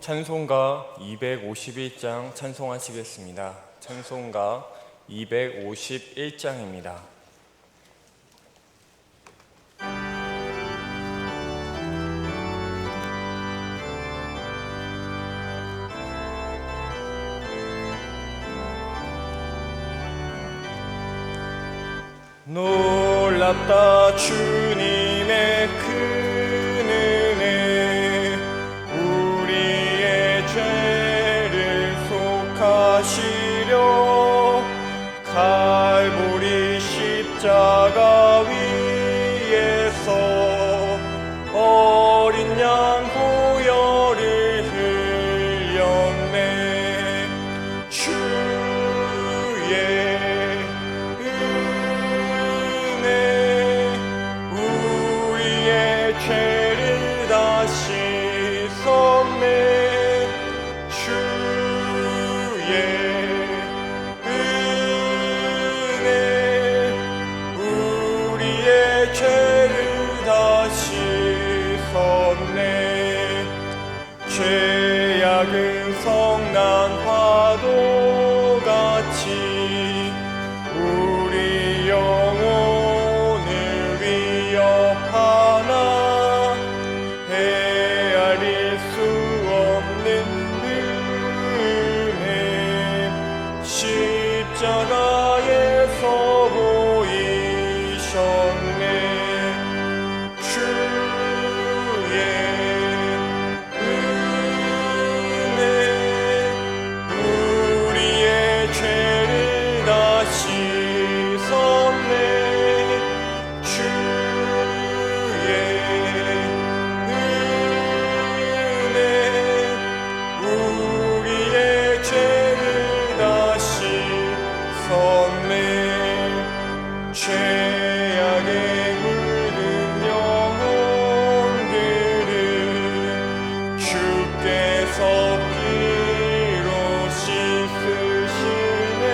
찬송가 251장 찬송하시겠습니다. 찬송가 251장입니다. 놀랍다 주님의 큰 은혜, 우리의 죄를 속하시려 갈보리 십자가 위에서 어린 양 보혈을 흘렸네. 주의 죄를 다 씻었네. 주의 은혜 우리의 죄를 다 씻었네. 죄악은 성난 파도같이 우리 영혼을 위협하나 십자가에서 보이셨네. 주의 은혜 우리의 죄를 다 씻었네. 주의 은혜 우리의 죄를 다 씻었네. 죄악에 물든 영혼들을 주께서 피로 씻으시네.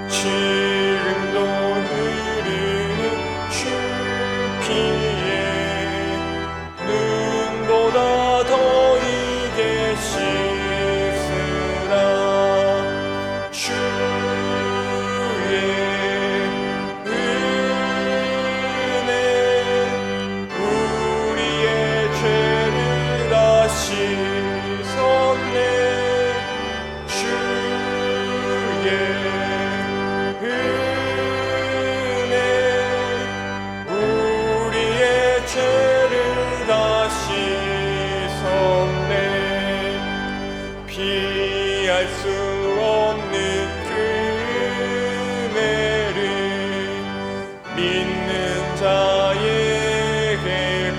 지금도 흐르는 주 피에 눈보다 더이게 씻으라. 피할 수 없는 그 은혜를 믿는 자에게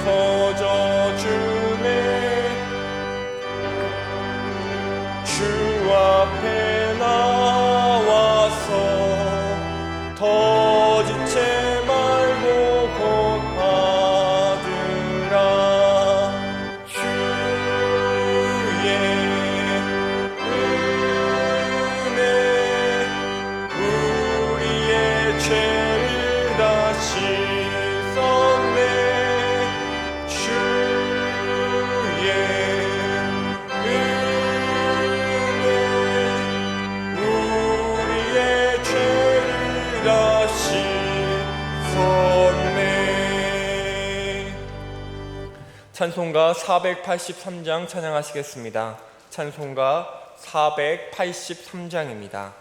거저주네. 주 앞에 나와서 더 지체 말고 곧 받으라. 죄를 다 씻었네. 주의 은혜 우리의 죄를 다 씻었네. 찬송가 483장 찬양하시겠습니다. 찬송가 483장입니다.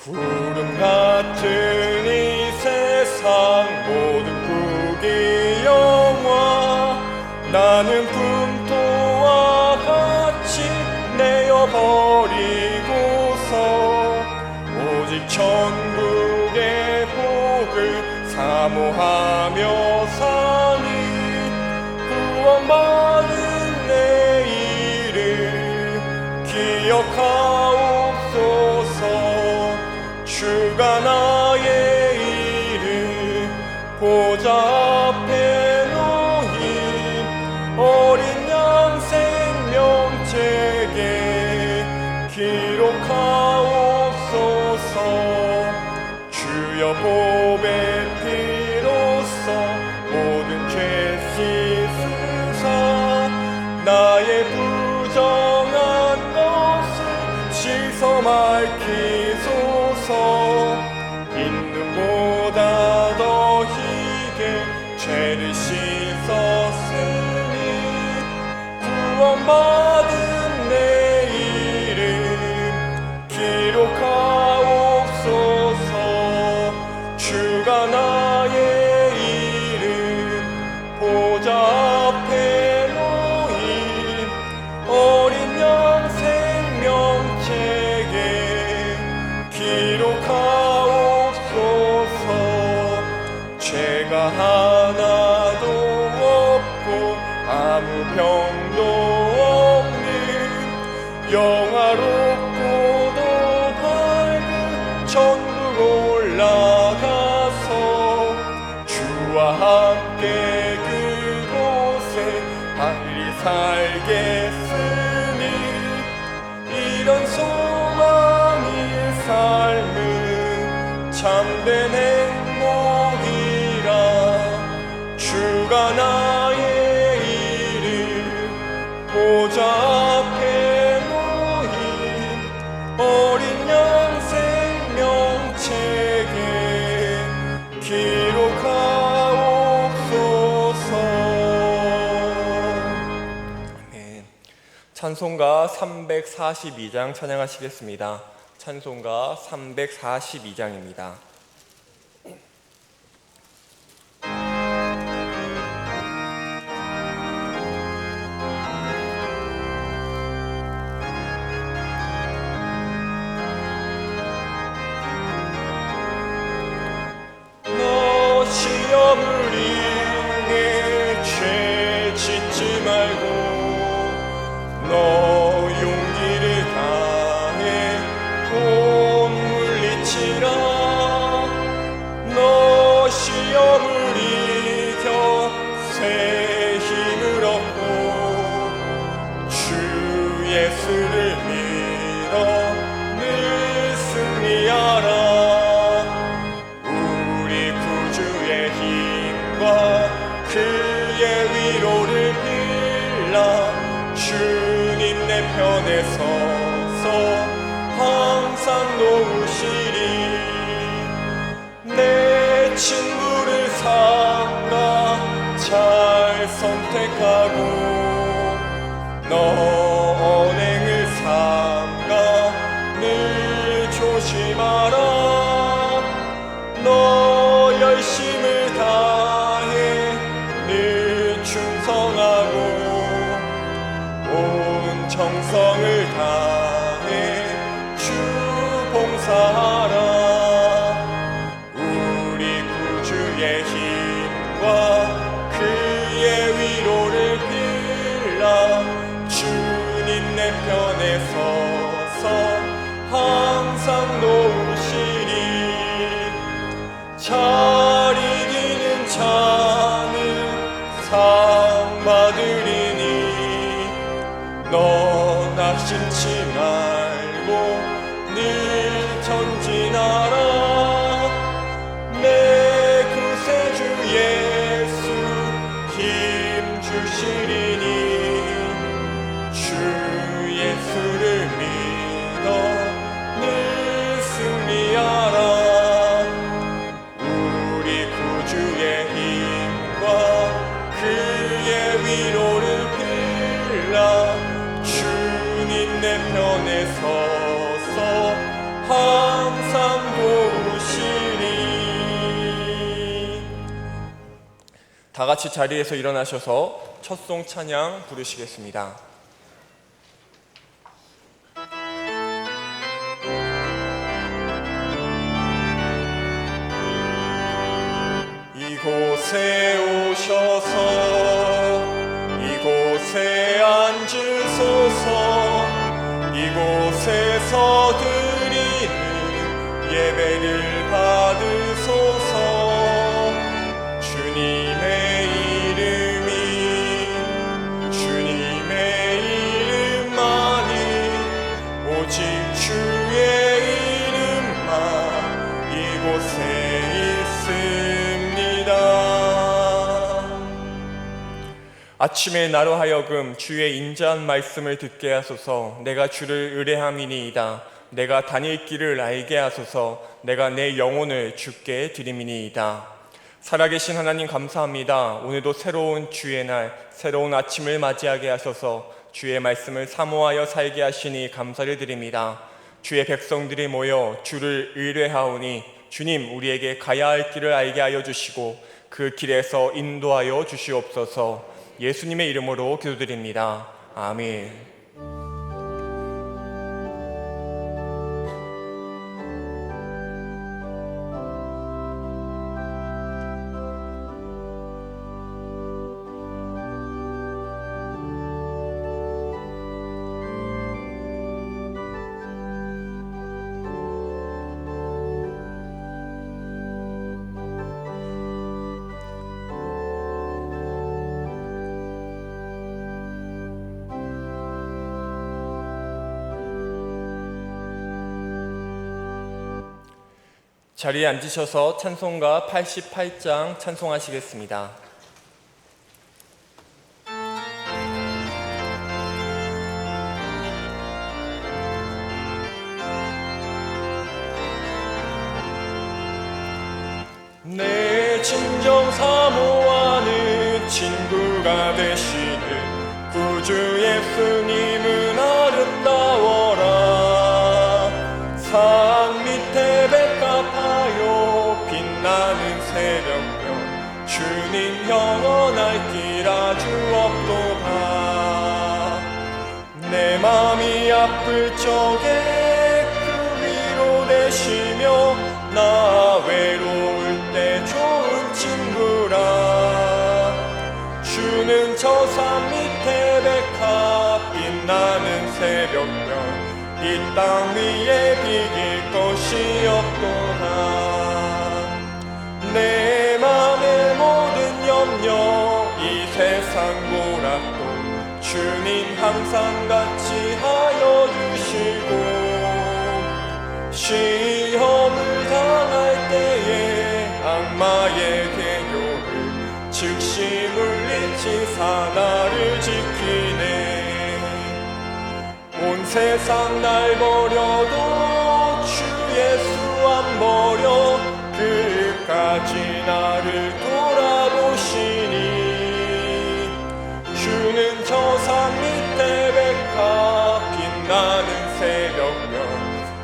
구름 같은 이 세상 모든 국의 영화 나는 품토와 같이 내어버리고서 오직 천국의 복을 사모하며 사니 구원받은 내일을 기억하옵소서. 주가 나의 일을 보좌 앞에 놓인 보배 피로써 모든 죄 씻으사 나의 부정한 것을 씻어 밝히소서. 있는 보다 더히게 죄를 씻었으니 구원받은 내 이름 기록하옵소서. 주가 나의 이름 보좌 앞에 놓인 어린 양 생명책에 기록하옵소서. 죄가 하나도 없고 아무 병도 없는 영화롭고도 밝은 천국 올라가서 주와 함께 그곳에 빨리 살겠으니 이런 소망의 삶은 참된 행복이라. 주가 나의 이름 보좌 앞에 놓인 어린 양 생명책에 기록하옵소서. 아멘. 찬송가 342장 찬양하시겠습니다. 찬송가 342장입니다. 너 시험을 인해 죄 짓지 말고 너 용기를 다해 곧 물리치라. 너 시험을 이겨 새 힘을 얻고 주 예수를 믿어 늘 승리하라. 우리 구주의 힘과 그의 위로를 빌라. 주님 내 편에 서서 항상 도우시리. 내 친구를 삼가 잘 선택하고 너 언행을 삼가 늘 조심하라. 너 열심을 다해 늘 충성하고 온 정성을 다해 주 봉사하라. 우리 구주의 힘과 그의 위로를 빌라. 주님 내 편에 서서 항상 놓으시리. 잘 이기는 자는 상 받으리니 너 낙심치 말고 늘 전진하라. 내 구세주 예수 힘 주시리니 주 예수를 믿어 늘 승리하라. 우리 구주의 힘과 그의 위로를 빌라. 주님 내 편에 서서 항상 도우시리. 다 같이 자리에서 일어나셔서 첫송 찬양 부르시겠습니다. 이곳에 오셔서 이곳에 앉으소서. 이곳에서 드리는 예배를 받으소서. 주님의 이름이 주님의 이름만이 오직 주의 이름만 이곳에 있어 아침에 나로 하여금 주의 인자한 말씀을 듣게 하소서. 내가 주를 의뢰함이니이다. 내가 다닐 길을 알게 하소서. 내가 내 영혼을 주께 드림이니이다. 살아계신 하나님 감사합니다. 오늘도 새로운 주의 날, 새로운 아침을 맞이하게 하셔서 주의 말씀을 사모하여 살게 하시니 감사를 드립니다. 주의 백성들이 모여 주를 의뢰하오니 주님, 우리에게 가야 할 길을 알게 하여 주시고 그 길에서 인도하여 주시옵소서. 예수님의 이름으로 기도드립니다. 아멘. 자리에 앉으셔서 찬송가 88장 찬송하시겠습니다. 내 진정 사모하는 친구가 되시는 구주 예수님은 아름다워라. 산 밑에 백합하여 빛나는 새벽별 주님 영원할 길 아주 없도다. 내 맘이 아플 적에 그 위로 되시며 나 외로울 때 좋은 친구라. 주는 저 산 밑에 백합 빛나는 새벽별 이 땅 위에 비길 것이 없도다. 내 맘의 모든 염려 이 세상 고락도 주님 항상 같이 하여 주시고 시험을 당할 때에 악마의 계교를 즉시 물리치사 나를 지키네. 온 세상 날 버려도 주 예수 안 버려 끝까지 나를 돌아보시니. 주는 저 산 밑에 백합 빛나는 새벽별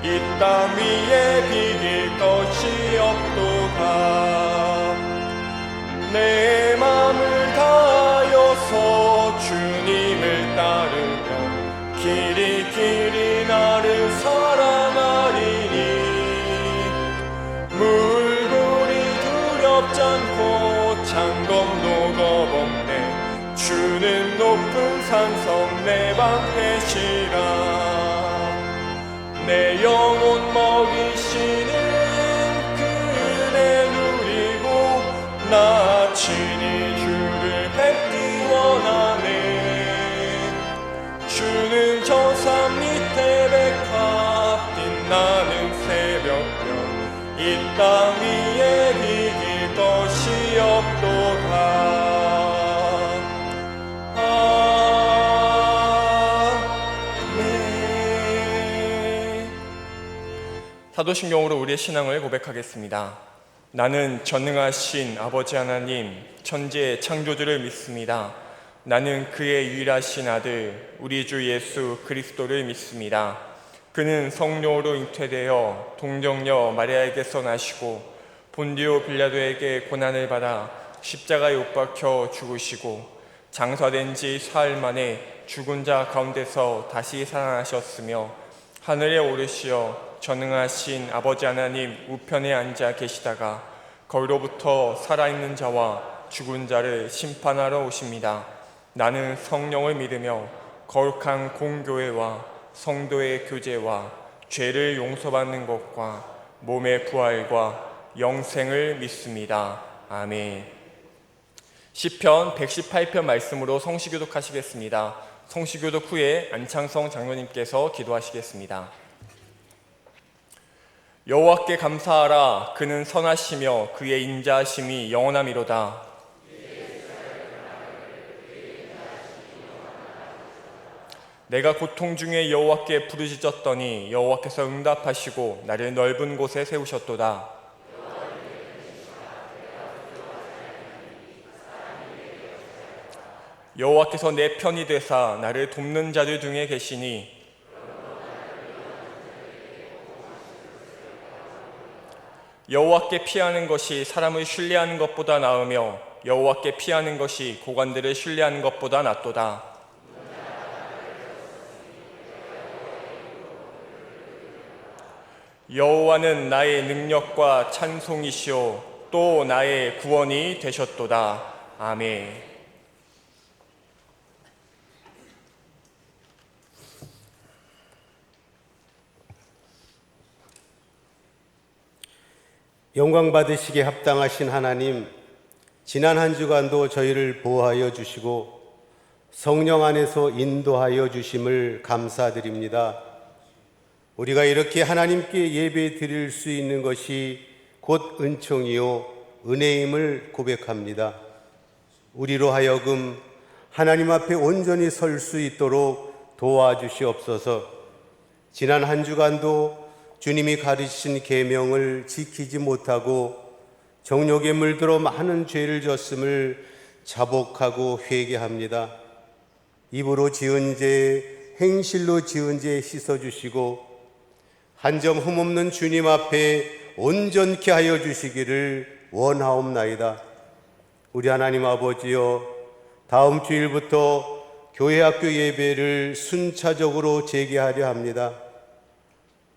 이 땅 위에 비길 것이 없도다. 내 맘을 다하여서 주님을 따르며 길이 길이 나를 사랑하리니. 물불이 두렵지 않고 창검도 겁없네. 주는 높은 산성 내 방패시라. 내 영혼 먹이시는 그 은혜 누리고 나 친히 주를 뵙기 원하네. 주는 저 산 밑에 백합 빛나는 새벽별 이 땅 위에 비길 것이 없도다. 사도신경으로 우리의 신앙을 고백하겠습니다. 나는 전능하신 아버지 하나님 천지의 창조주를 믿습니다. 나는 그의 유일하신 아들 우리 주 예수 그리스도를 믿습니다. 그는 성령으로 잉태되어 동정녀 마리아에게서 나시고 본디오 빌라도에게 고난을 받아 십자가에 못 박혀 죽으시고 장사된 지 사흘 만에 죽은 자 가운데서 다시 살아나셨으며 하늘에 오르시어 전능하신 아버지 하나님 우편에 앉아 계시다가 거기로부터 살아있는 자와 죽은 자를 심판하러 오십니다. 나는 성령을 믿으며 거룩한 공교회와 성도의 교제와 죄를 용서받는 것과 몸의 부활과 영생을 믿습니다. 아멘. 시편 118편 말씀으로 성시교독 하시겠습니다. 성시교독 후에 안창성 장로님께서 기도하시겠습니다. 여호와께 감사하라. 그는 선하시며 그의 인자하심이 영원함이로다. 내가 고통 중에 여호와께 부르짖었더니 여호와께서 응답하시고 나를 넓은 곳에 세우셨도다. 여호와께서 내 편이 되사 나를 돕는 자들 중에 계시니 여호와께 피하는 것이 사람을 신뢰하는 것보다 나으며 여호와께 피하는 것이 고관들을 신뢰하는 것보다 낫도다. 여호와는 나의 능력과 찬송이시오 또 나의 구원이 되셨도다. 아멘. 영광 받으시기에 합당하신 하나님, 지난 한 주간도 저희를 보호하여 주시고 성령 안에서 인도하여 주심을 감사드립니다. 우리가 이렇게 하나님께 예배 드릴 수 있는 것이 곧 은총이요 은혜임을 고백합니다. 우리로 하여금 하나님 앞에 온전히 설 수 있도록 도와주시옵소서. 지난 한 주간도 주님이 가르치신 계명을 지키지 못하고 정욕에 물들어 많은 죄를 졌음을 자복하고 회개합니다. 입으로 지은 죄, 행실로 지은 죄 씻어주시고 한 점 흠없는 주님 앞에 온전케 하여 주시기를 원하옵나이다. 우리 하나님 아버지여, 다음 주일부터 교회학교 예배를 순차적으로 재개하려 합니다.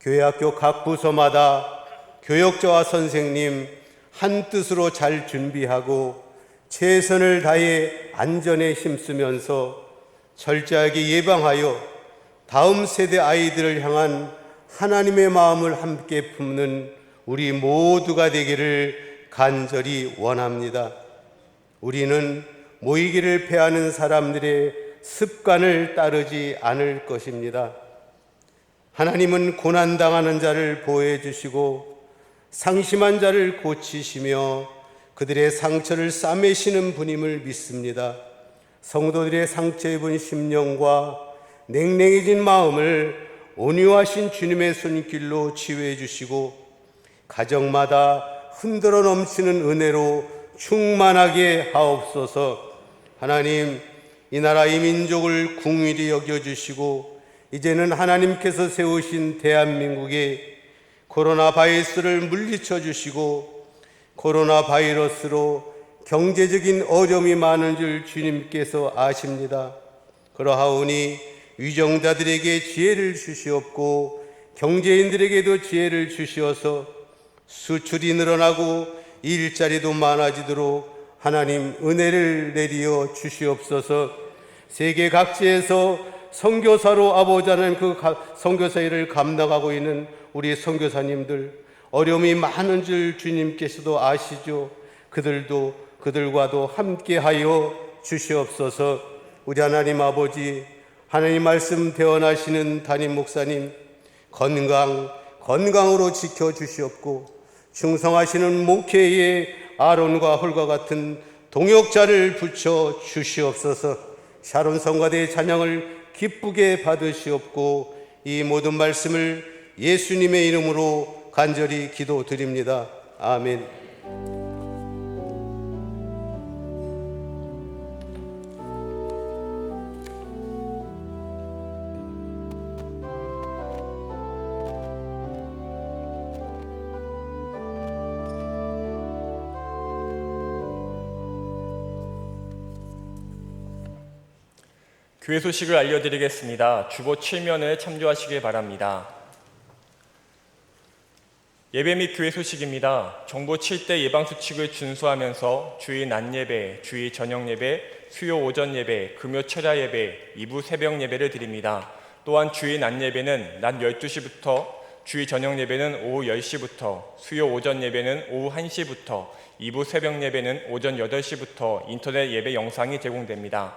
교회학교 각 부서마다 교역자와 선생님 한 뜻으로 잘 준비하고 최선을 다해 안전에 힘쓰면서 철저하게 예방하여 다음 세대 아이들을 향한 하나님의 마음을 함께 품는 우리 모두가 되기를 간절히 원합니다. 우리는 모이기를 패하는 사람들의 습관을 따르지 않을 것입니다. 하나님은 고난당하는 자를 보호해 주시고 상심한 자를 고치시며 그들의 상처를 싸매시는 분임을 믿습니다. 성도들의 상처 입은 심령과 냉랭해진 마음을 온유하신 주님의 손길로 치유해 주시고 가정마다 흔들어 넘치는 은혜로 충만하게 하옵소서. 하나님, 이 나라 이 민족을 궁휼히 여겨주시고 이제는 하나님께서 세우신 대한민국에 코로나 바이러스를 물리쳐 주시고 코로나 바이러스로 경제적인 어려움이 많은 줄 주님께서 아십니다. 그러하오니 위정자들에게 지혜를 주시옵고 경제인들에게도 지혜를 주시어서 수출이 늘어나고 일자리도 많아지도록 하나님 은혜를 내리어 주시옵소서. 세계 각지에서 선교사로 아보자는 그 선교사 일을 감당하고 있는 우리 선교사님들, 어려움이 많은 줄 주님께서도 아시죠. 그들과도 함께하여 주시옵소서. 우리 하나님 아버지, 하나님 말씀 대언하시는 담임 목사님 건강으로 지켜주시옵고 충성하시는 목회의 아론과 홀과 같은 동역자를 붙여 주시옵소서. 샤론 성가대의 찬양을 기쁘게 받으시옵고 이 모든 말씀을 예수님의 이름으로 간절히 기도드립니다. 아멘. 교회 소식을 알려드리겠습니다. 주보 7면을 참조하시길 바랍니다. 예배 및 교회 소식입니다. 정부 7대 예방수칙을 준수하면서 주일 낮예배, 주일 저녁예배, 수요 오전 예배, 금요 철야 예배, 2부 새벽 예배를 드립니다. 또한 주일 낮예배는 낮 12시부터, 주일 저녁 예배는 오후 10시부터, 수요 오전 예배는 오후 1시부터, 2부 새벽 예배는 오전 8시부터 인터넷 예배 영상이 제공됩니다.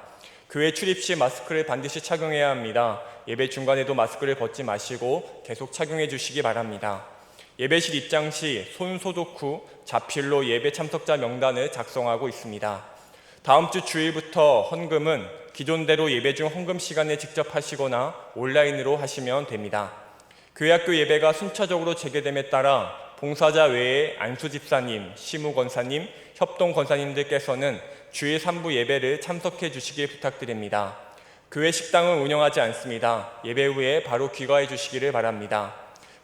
교회 출입 시 마스크를 반드시 착용해야 합니다. 예배 중간에도 마스크를 벗지 마시고 계속 착용해 주시기 바랍니다. 예배실 입장 시 손 소독 후 자필로 예배 참석자 명단을 작성하고 있습니다. 다음 주 주일부터 헌금은 기존대로 예배 중 헌금 시간에 직접 하시거나 온라인으로 하시면 됩니다. 교회학교 예배가 순차적으로 재개됨에 따라 봉사자 외에 안수 집사님, 시무 권사님, 협동 권사님들께서는 주일 3부 예배를 참석해 주시길 부탁드립니다. 교회 식당은 운영하지 않습니다. 예배 후에 바로 귀가해 주시기를 바랍니다.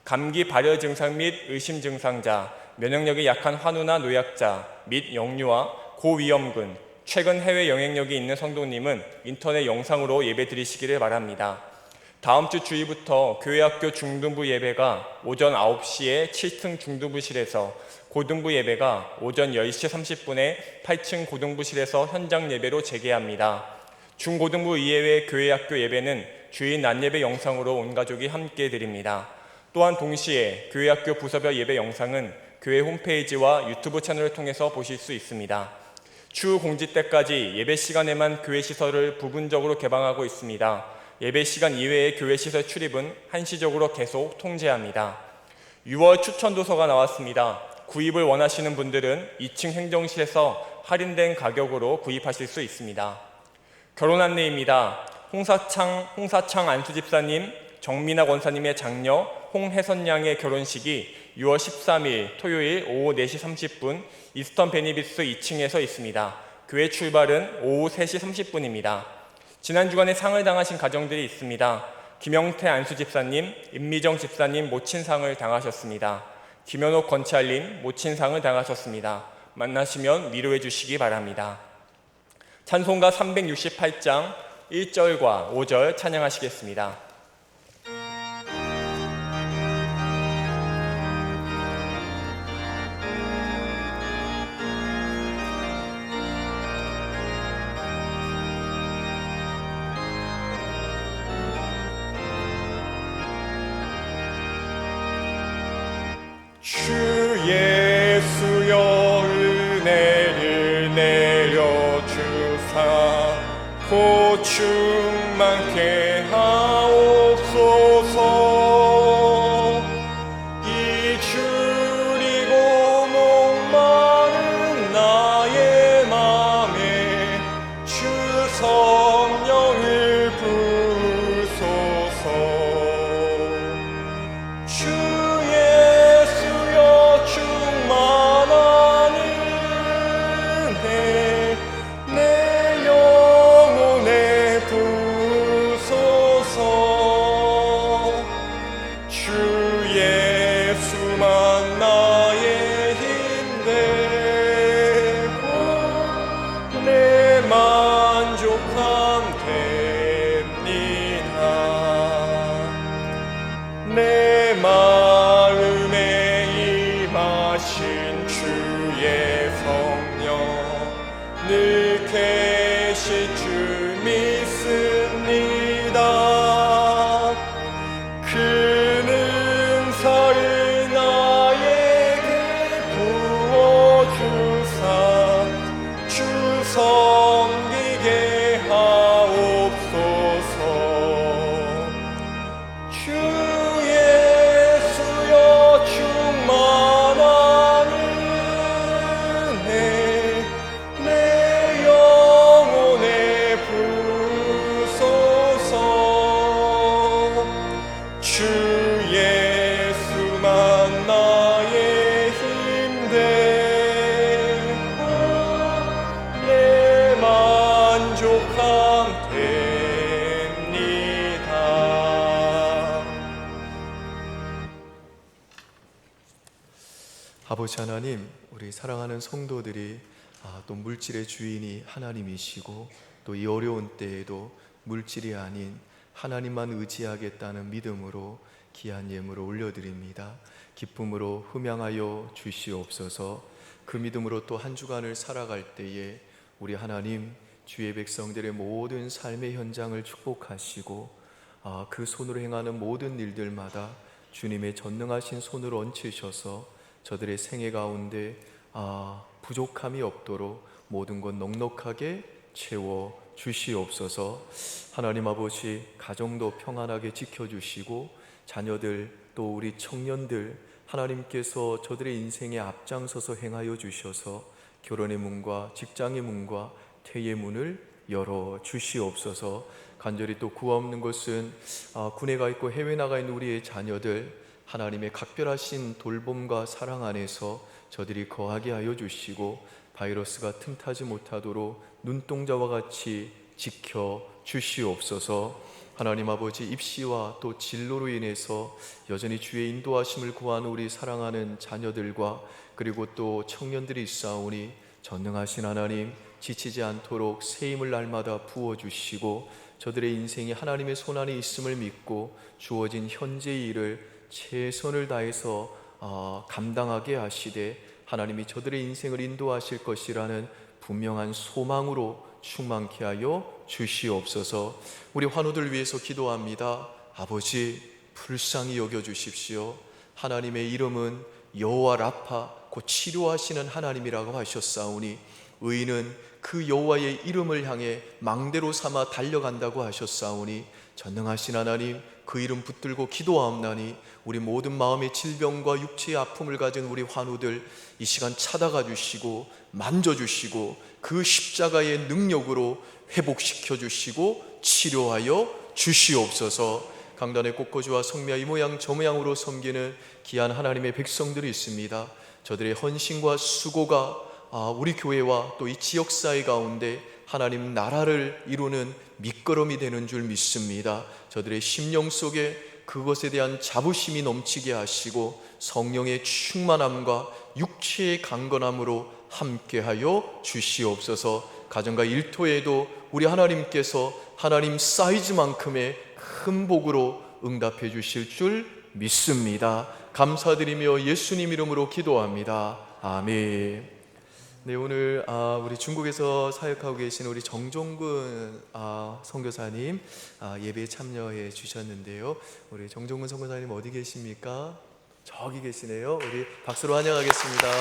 감기 발열 증상 및 의심 증상자, 면역력이 약한 환우나 노약자 및 영유아, 고위험군, 최근 해외 영향력이 있는 성도님은 인터넷 영상으로 예배 드리시기를 바랍니다. 다음 주 주일부터 교회학교 중등부 예배가 오전 9시에 7층 중등부실에서, 고등부 예배가 오전 10시 30분에 8층 고등부실에서 현장 예배로 재개합니다. 중고등부 이외의 교회학교 예배는 주일 낮예배 영상으로 온 가족이 함께 드립니다. 또한 동시에 교회학교 부서별 예배 영상은 교회 홈페이지와 유튜브 채널을 통해서 보실 수 있습니다. 추후 공지 때까지 예배 시간에만 교회 시설을 부분적으로 개방하고 있습니다. 예배 시간 이외의 교회 시설 출입은 한시적으로 계속 통제합니다. 6월 추천 도서가 나왔습니다. 구입을 원하시는 분들은 2층 행정실에서 할인된 가격으로 구입하실 수 있습니다. 결혼 안내입니다. 홍사창 안수 집사님, 정민아 권사님의 장녀 홍혜선 양의 결혼식이 6월 13일 토요일 오후 4시 30분 이스턴 베니비스 2층에서 있습니다. 교회 출발은 오후 3시 30분입니다. 지난 주간에 상을 당하신 가정들이 있습니다. 김영태 안수 집사님, 임미정 집사님 모친상을 당하셨습니다. 김현옥 권찰님 모친상을 당하셨습니다. 만나시면 위로해 주시기 바랍니다. 찬송가 368장 1절과 5절 찬양하시겠습니다. 주 예수여 은혜를 내려주사 곧 충만케 하옵소서. 이주리고 목마른 나의 맘에 주 성령을 부으소서. 내 마음에 임하신 주의 성령 늘 계실 줄 믿습니다. 그 능사를 나에게 부어주사 주 섬기게 하옵소서. 아버지 하나님, 우리 사랑하는 성도들이 또 물질의 주인이 하나님이시고 또 이 어려운 때에도 물질이 아닌 하나님만 의지하겠다는 믿음으로 귀한 예물을 올려드립니다. 기쁨으로 흠양하여 주시옵소서. 그 믿음으로 또 한 주간을 살아갈 때에 우리 하나님 주의 백성들의 모든 삶의 현장을 축복하시고 그 손으로 행하는 모든 일들마다 주님의 전능하신 손을 얹히셔서 저들의 생애 가운데 부족함이 없도록 모든 것 넉넉하게 채워 주시옵소서. 하나님 아버지, 가정도 평안하게 지켜주시고 자녀들 또 우리 청년들 하나님께서 저들의 인생에 앞장서서 행하여 주셔서 결혼의 문과 직장의 문과 태의 문을 열어 주시옵소서. 간절히 또 구하 없는 것은 군에 가 있고 해외 나가 있는 우리의 자녀들, 하나님의 각별하신 돌봄과 사랑 안에서 저들이 거하게 하여 주시고 바이러스가 틈타지 못하도록 눈동자와 같이 지켜 주시옵소서. 하나님 아버지, 입시와 또 진로로 인해서 여전히 주의 인도하심을 구하는 우리 사랑하는 자녀들과 그리고 또 청년들이 있사오니 전능하신 하나님, 지치지 않도록 새 힘을 날마다 부어주시고 저들의 인생이 하나님의 손안에 있음을 믿고 주어진 현재의 일을 최선을 다해서 감당하게 하시되 하나님이 저들의 인생을 인도하실 것이라는 분명한 소망으로 충만케 하여 주시옵소서. 우리 환우들 위해서 기도합니다. 아버지, 불쌍히 여겨주십시오. 하나님의 이름은 여호와 라파, 곧 치료하시는 하나님이라고 하셨사오니 의인은 그 여호와의 이름을 향해 망대로 삼아 달려간다고 하셨사오니 전능하신 하나님, 그 이름 붙들고 기도하옵나니 우리 모든 마음의 질병과 육체의 아픔을 가진 우리 환우들 이 시간 찾아가 주시고 만져주시고 그 십자가의 능력으로 회복시켜 주시고 치료하여 주시옵소서. 강단의 꽃꽂이와 성묘 이 모양 저 모양으로 섬기는 귀한 하나님의 백성들이 있습니다. 저들의 헌신과 수고가 우리 교회와 또 이 지역사회 가운데 하나님 나라를 이루는 밑거름이 되는 줄 믿습니다. 저들의 심령 속에 그것에 대한 자부심이 넘치게 하시고 성령의 충만함과 육체의 강건함으로 함께하여 주시옵소서. 가정과 일터에도 우리 하나님께서 하나님 사이즈만큼의 큰 복으로 응답해 주실 줄 믿습니다. 감사드리며 예수님 이름으로 기도합니다. 아멘. 네, 오늘 우리 중국에서 사역하고 계신 우리 정종근 선교사님 예배에 참여해 주셨는데요. 우리 정종근 선교사님 어디 계십니까? 저기 계시네요. 우리 박수로 환영하겠습니다. 네.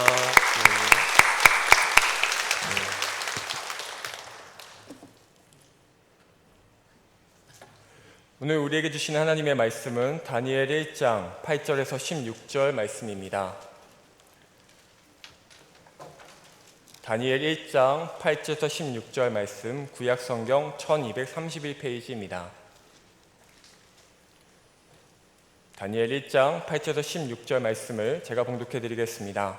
오늘 우리에게 주신 하나님의 말씀은 다니엘 1장 8절에서 16절 말씀입니다. 다니엘 1장 8절에서 16절 말씀, 구약성경 1231페이지입니다. 다니엘 1장 8절에서 16절 말씀을 제가 봉독해 드리겠습니다.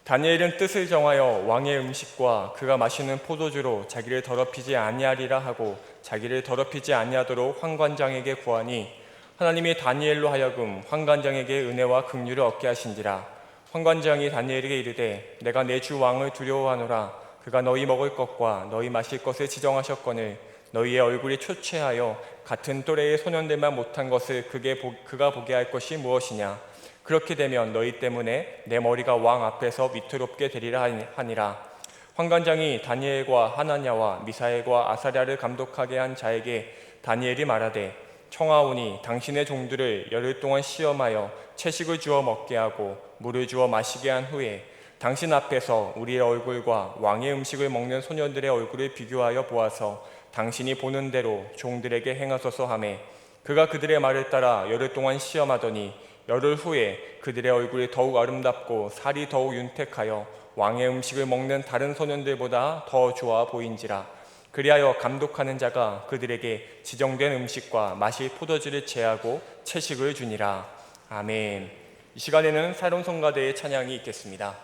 다니엘은 뜻을 정하여 왕의 음식과 그가 마시는 포도주로 자기를 더럽히지 아니하리라 하고 자기를 더럽히지 아니하도록 환관장에게 구하니 하나님이 다니엘로 하여금 환관장에게 은혜와 긍휼을 얻게 하신지라. 환관장이 다니엘에게 이르되 내가 내 주 왕을 두려워하노라. 그가 너희 먹을 것과 너희 마실 것을 지정하셨거늘 너희의 얼굴이 초췌하여 같은 또래의 소년들만 못한 것을 그가 보게 할 것이 무엇이냐. 그렇게 되면 너희 때문에 내 머리가 왕 앞에서 위태롭게 되리라 하니라. 환관장이 다니엘과 하나냐와 미사엘과 아사랴를 감독하게 한 자에게 다니엘이 말하되 청하오니 당신의 종들을 열흘 동안 시험하여 채식을 주어 먹게 하고 물을 주어 마시게 한 후에 당신 앞에서 우리의 얼굴과 왕의 음식을 먹는 소년들의 얼굴을 비교하여 보아서 당신이 보는 대로 종들에게 행하소서 하매 그가 그들의 말을 따라 열흘 동안 시험하더니 열흘 후에 그들의 얼굴이 더욱 아름답고 살이 더욱 윤택하여 왕의 음식을 먹는 다른 소년들보다 더 좋아 보인지라. 그리하여 감독하는 자가 그들에게 지정된 음식과 마실 포도주를 제하고 채식을 주니라. 아멘. 이 시간에는 새로운 성가대의 찬양이 있겠습니다.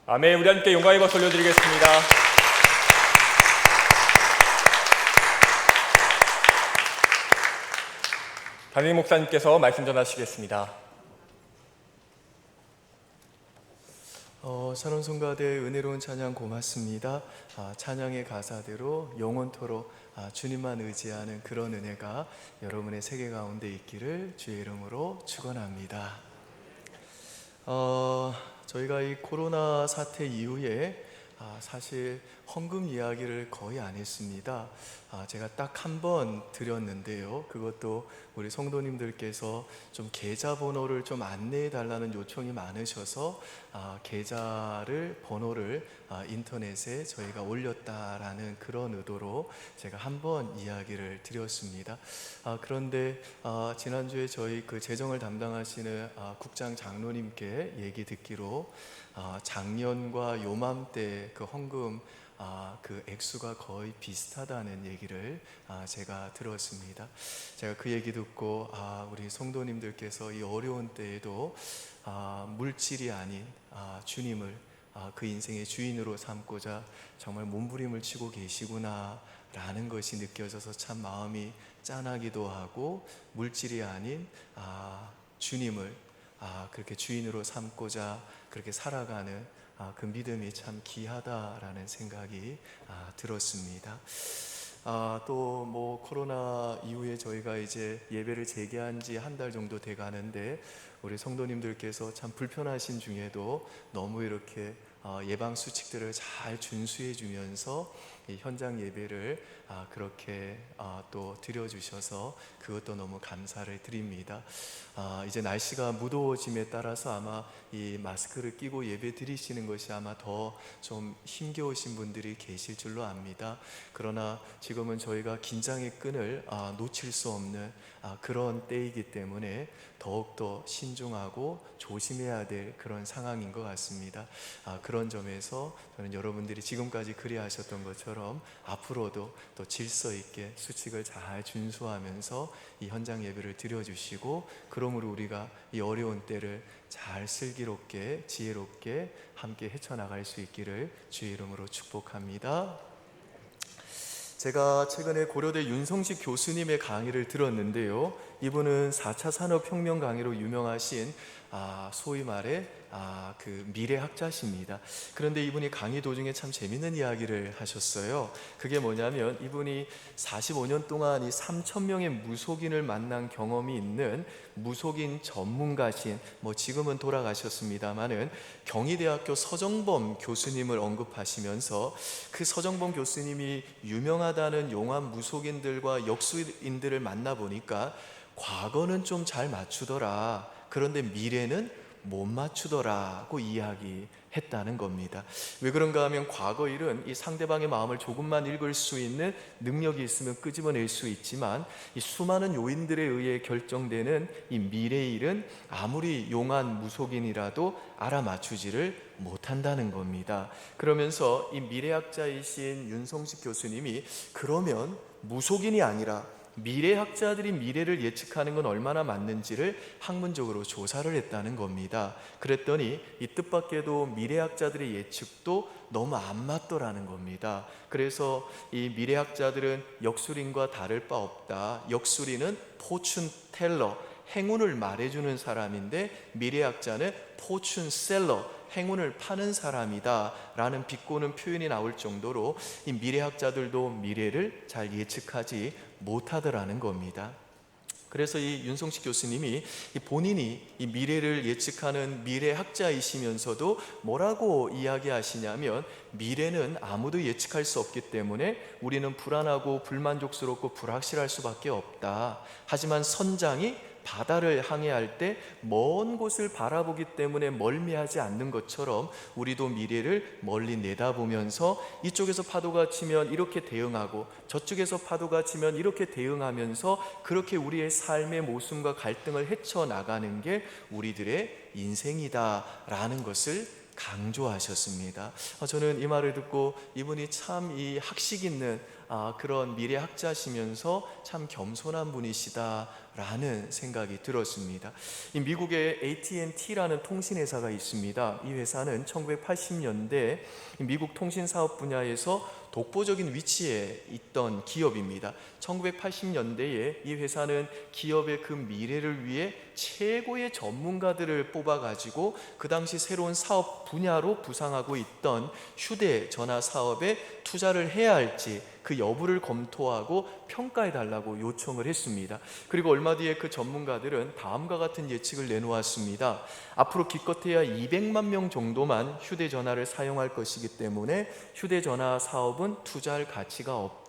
아멘. 우리 함께 영광의 박수 올려드리겠습니다. 담임 목사님께서 말씀 전하시겠습니다. 샤론 성가대 은혜로운 찬양 고맙습니다. 찬양의 가사대로 영원토록 주님만 의지하는 그런 은혜가 여러분의 세계 가운데 있기를 주의 이름으로 축원합니다. 저희가 이 코로나 사태 이후에 사실 헌금 이야기를 거의 안 했습니다. 제가 딱 한 번 드렸는데요. 그것도 우리 성도님들께서 좀 계좌번호를 좀 안내해 달라는 요청이 많으셔서 계좌를 번호를 인터넷에 저희가 올렸다라는 그런 의도로 제가 한 번 이야기를 드렸습니다. 그런데 지난주에 저희 그 재정을 담당하시는 국장 장로님께 얘기 듣기로 작년과 요맘때 그 헌금 그 액수가 거의 비슷하다는 얘기를 제가 들었습니다. 제가 그 얘기 듣고 우리 성도님들께서 이 어려운 때에도 물질이 아닌 주님을 그 인생의 주인으로 삼고자 정말 몸부림을 치고 계시구나 라는 것이 느껴져서 참 마음이 짠하기도 하고, 물질이 아닌 주님을 그렇게 주인으로 삼고자 그렇게 살아가는 그 믿음이 참 귀하다라는 생각이 들었습니다. 또 뭐 코로나 이후에 저희가 이제 예배를 재개한 지 한 달 정도 돼 가는데, 우리 성도님들께서 참 불편하신 중에도 너무 이렇게 예방 수칙들을 잘 준수해 주면서 이 현장 예배를 그렇게 또 드려주셔서 그것도 너무 감사를 드립니다. 이제 날씨가 무더워짐에 따라서 아마 이 마스크를 끼고 예배 드리시는 것이 아마 더 좀 힘겨우신 분들이 계실 줄로 압니다. 그러나 지금은 저희가 긴장의 끈을 놓칠 수 없는 그런 때이기 때문에 더욱더 신중하고 조심해야 될 그런 상황인 것 같습니다. 그런 점에서 저는 여러분들이 지금까지 그리하셨던 것처럼 앞으로도 또 질서 있게 수칙을 잘 준수하면서 이 현장 예배를 드려주시고, 그러므로 우리가 이 어려운 때를 잘 슬기롭게 지혜롭게 함께 헤쳐나갈 수 있기를 주의 이름으로 축복합니다. 제가 최근에 고려대 윤성식 교수님의 강의를 들었는데요. 이분은 4차 산업혁명 강의로 유명하신 소위 말해 그 미래학자십니다. 그런데 이분이 강의 도중에 참 재밌는 이야기를 하셨어요. 그게 뭐냐면, 이분이 45년 동안 이 3,000명의 무속인을 만난 경험이 있는 무속인 전문가신, 뭐 지금은 돌아가셨습니다마는 경희대학교 서정범 교수님을 언급하시면서, 그 서정범 교수님이 유명하다는 용한 무속인들과 역수인들을 만나보니까 과거는 좀 잘 맞추더라, 그런데 미래는 못 맞추더라고 이야기했다는 겁니다. 왜 그런가 하면, 과거 일은 이 상대방의 마음을 조금만 읽을 수 있는 능력이 있으면 끄집어낼 수 있지만, 이 수많은 요인들에 의해 결정되는 이 미래 일은 아무리 용한 무속인이라도 알아맞추지를 못한다는 겁니다. 그러면서 이 미래학자이신 윤성식 교수님이, 그러면 무속인이 아니라 미래학자들이 미래를 예측하는 건 얼마나 맞는지를 학문적으로 조사를 했다는 겁니다. 그랬더니 이 뜻밖에도 미래학자들의 예측도 너무 안 맞더라는 겁니다. 그래서 이 미래학자들은 역술인과 다를 바 없다. 역술인은 포춘 텔러, 행운을 말해주는 사람인데, 미래학자는 포춘 셀러, 행운을 파는 사람이다 라는 비꼬는 표현이 나올 정도로 이 미래학자들도 미래를 잘 예측하지 못하더라는 겁니다. 그래서 이 윤성식 교수님이 본인이 이 미래를 예측하는 미래학자이시면서도 뭐라고 이야기하시냐면, 미래는 아무도 예측할 수 없기 때문에 우리는 불안하고 불만족스럽고 불확실할 수밖에 없다. 하지만 선장이 바다를 항해할 때 먼 곳을 바라보기 때문에 멀미하지 않는 것처럼, 우리도 미래를 멀리 내다보면서 이쪽에서 파도가 치면 이렇게 대응하고 저쪽에서 파도가 치면 이렇게 대응하면서 그렇게 우리의 삶의 모순과 갈등을 헤쳐나가는 게 우리들의 인생이다라는 것을 강조하셨습니다. 저는 이 말을 듣고, 이분이 참 이 학식 있는 그런 미래학자시면서 참 겸손한 분이시다 라는 생각이 들었습니다. 이 미국의 AT&T라는 통신회사가 있습니다. 이 회사는 1980년대 미국 통신사업 분야에서 독보적인 위치에 있던 기업입니다. 1980년대에 이 회사는 기업의 그 미래를 위해 최고의 전문가들을 뽑아가지고 그 당시 새로운 사업 분야로 부상하고 있던 휴대전화 사업에 투자를 해야 할지 그 여부를 검토하고 평가해달라고 요청을 했습니다. 그리고 얼마 뒤에 그 전문가들은 다음과 같은 예측을 내놓았습니다. 앞으로 기껏해야 200만 명 정도만 휴대전화를 사용할 것이기 때문에 휴대전화 사업은 투자할 가치가 없다.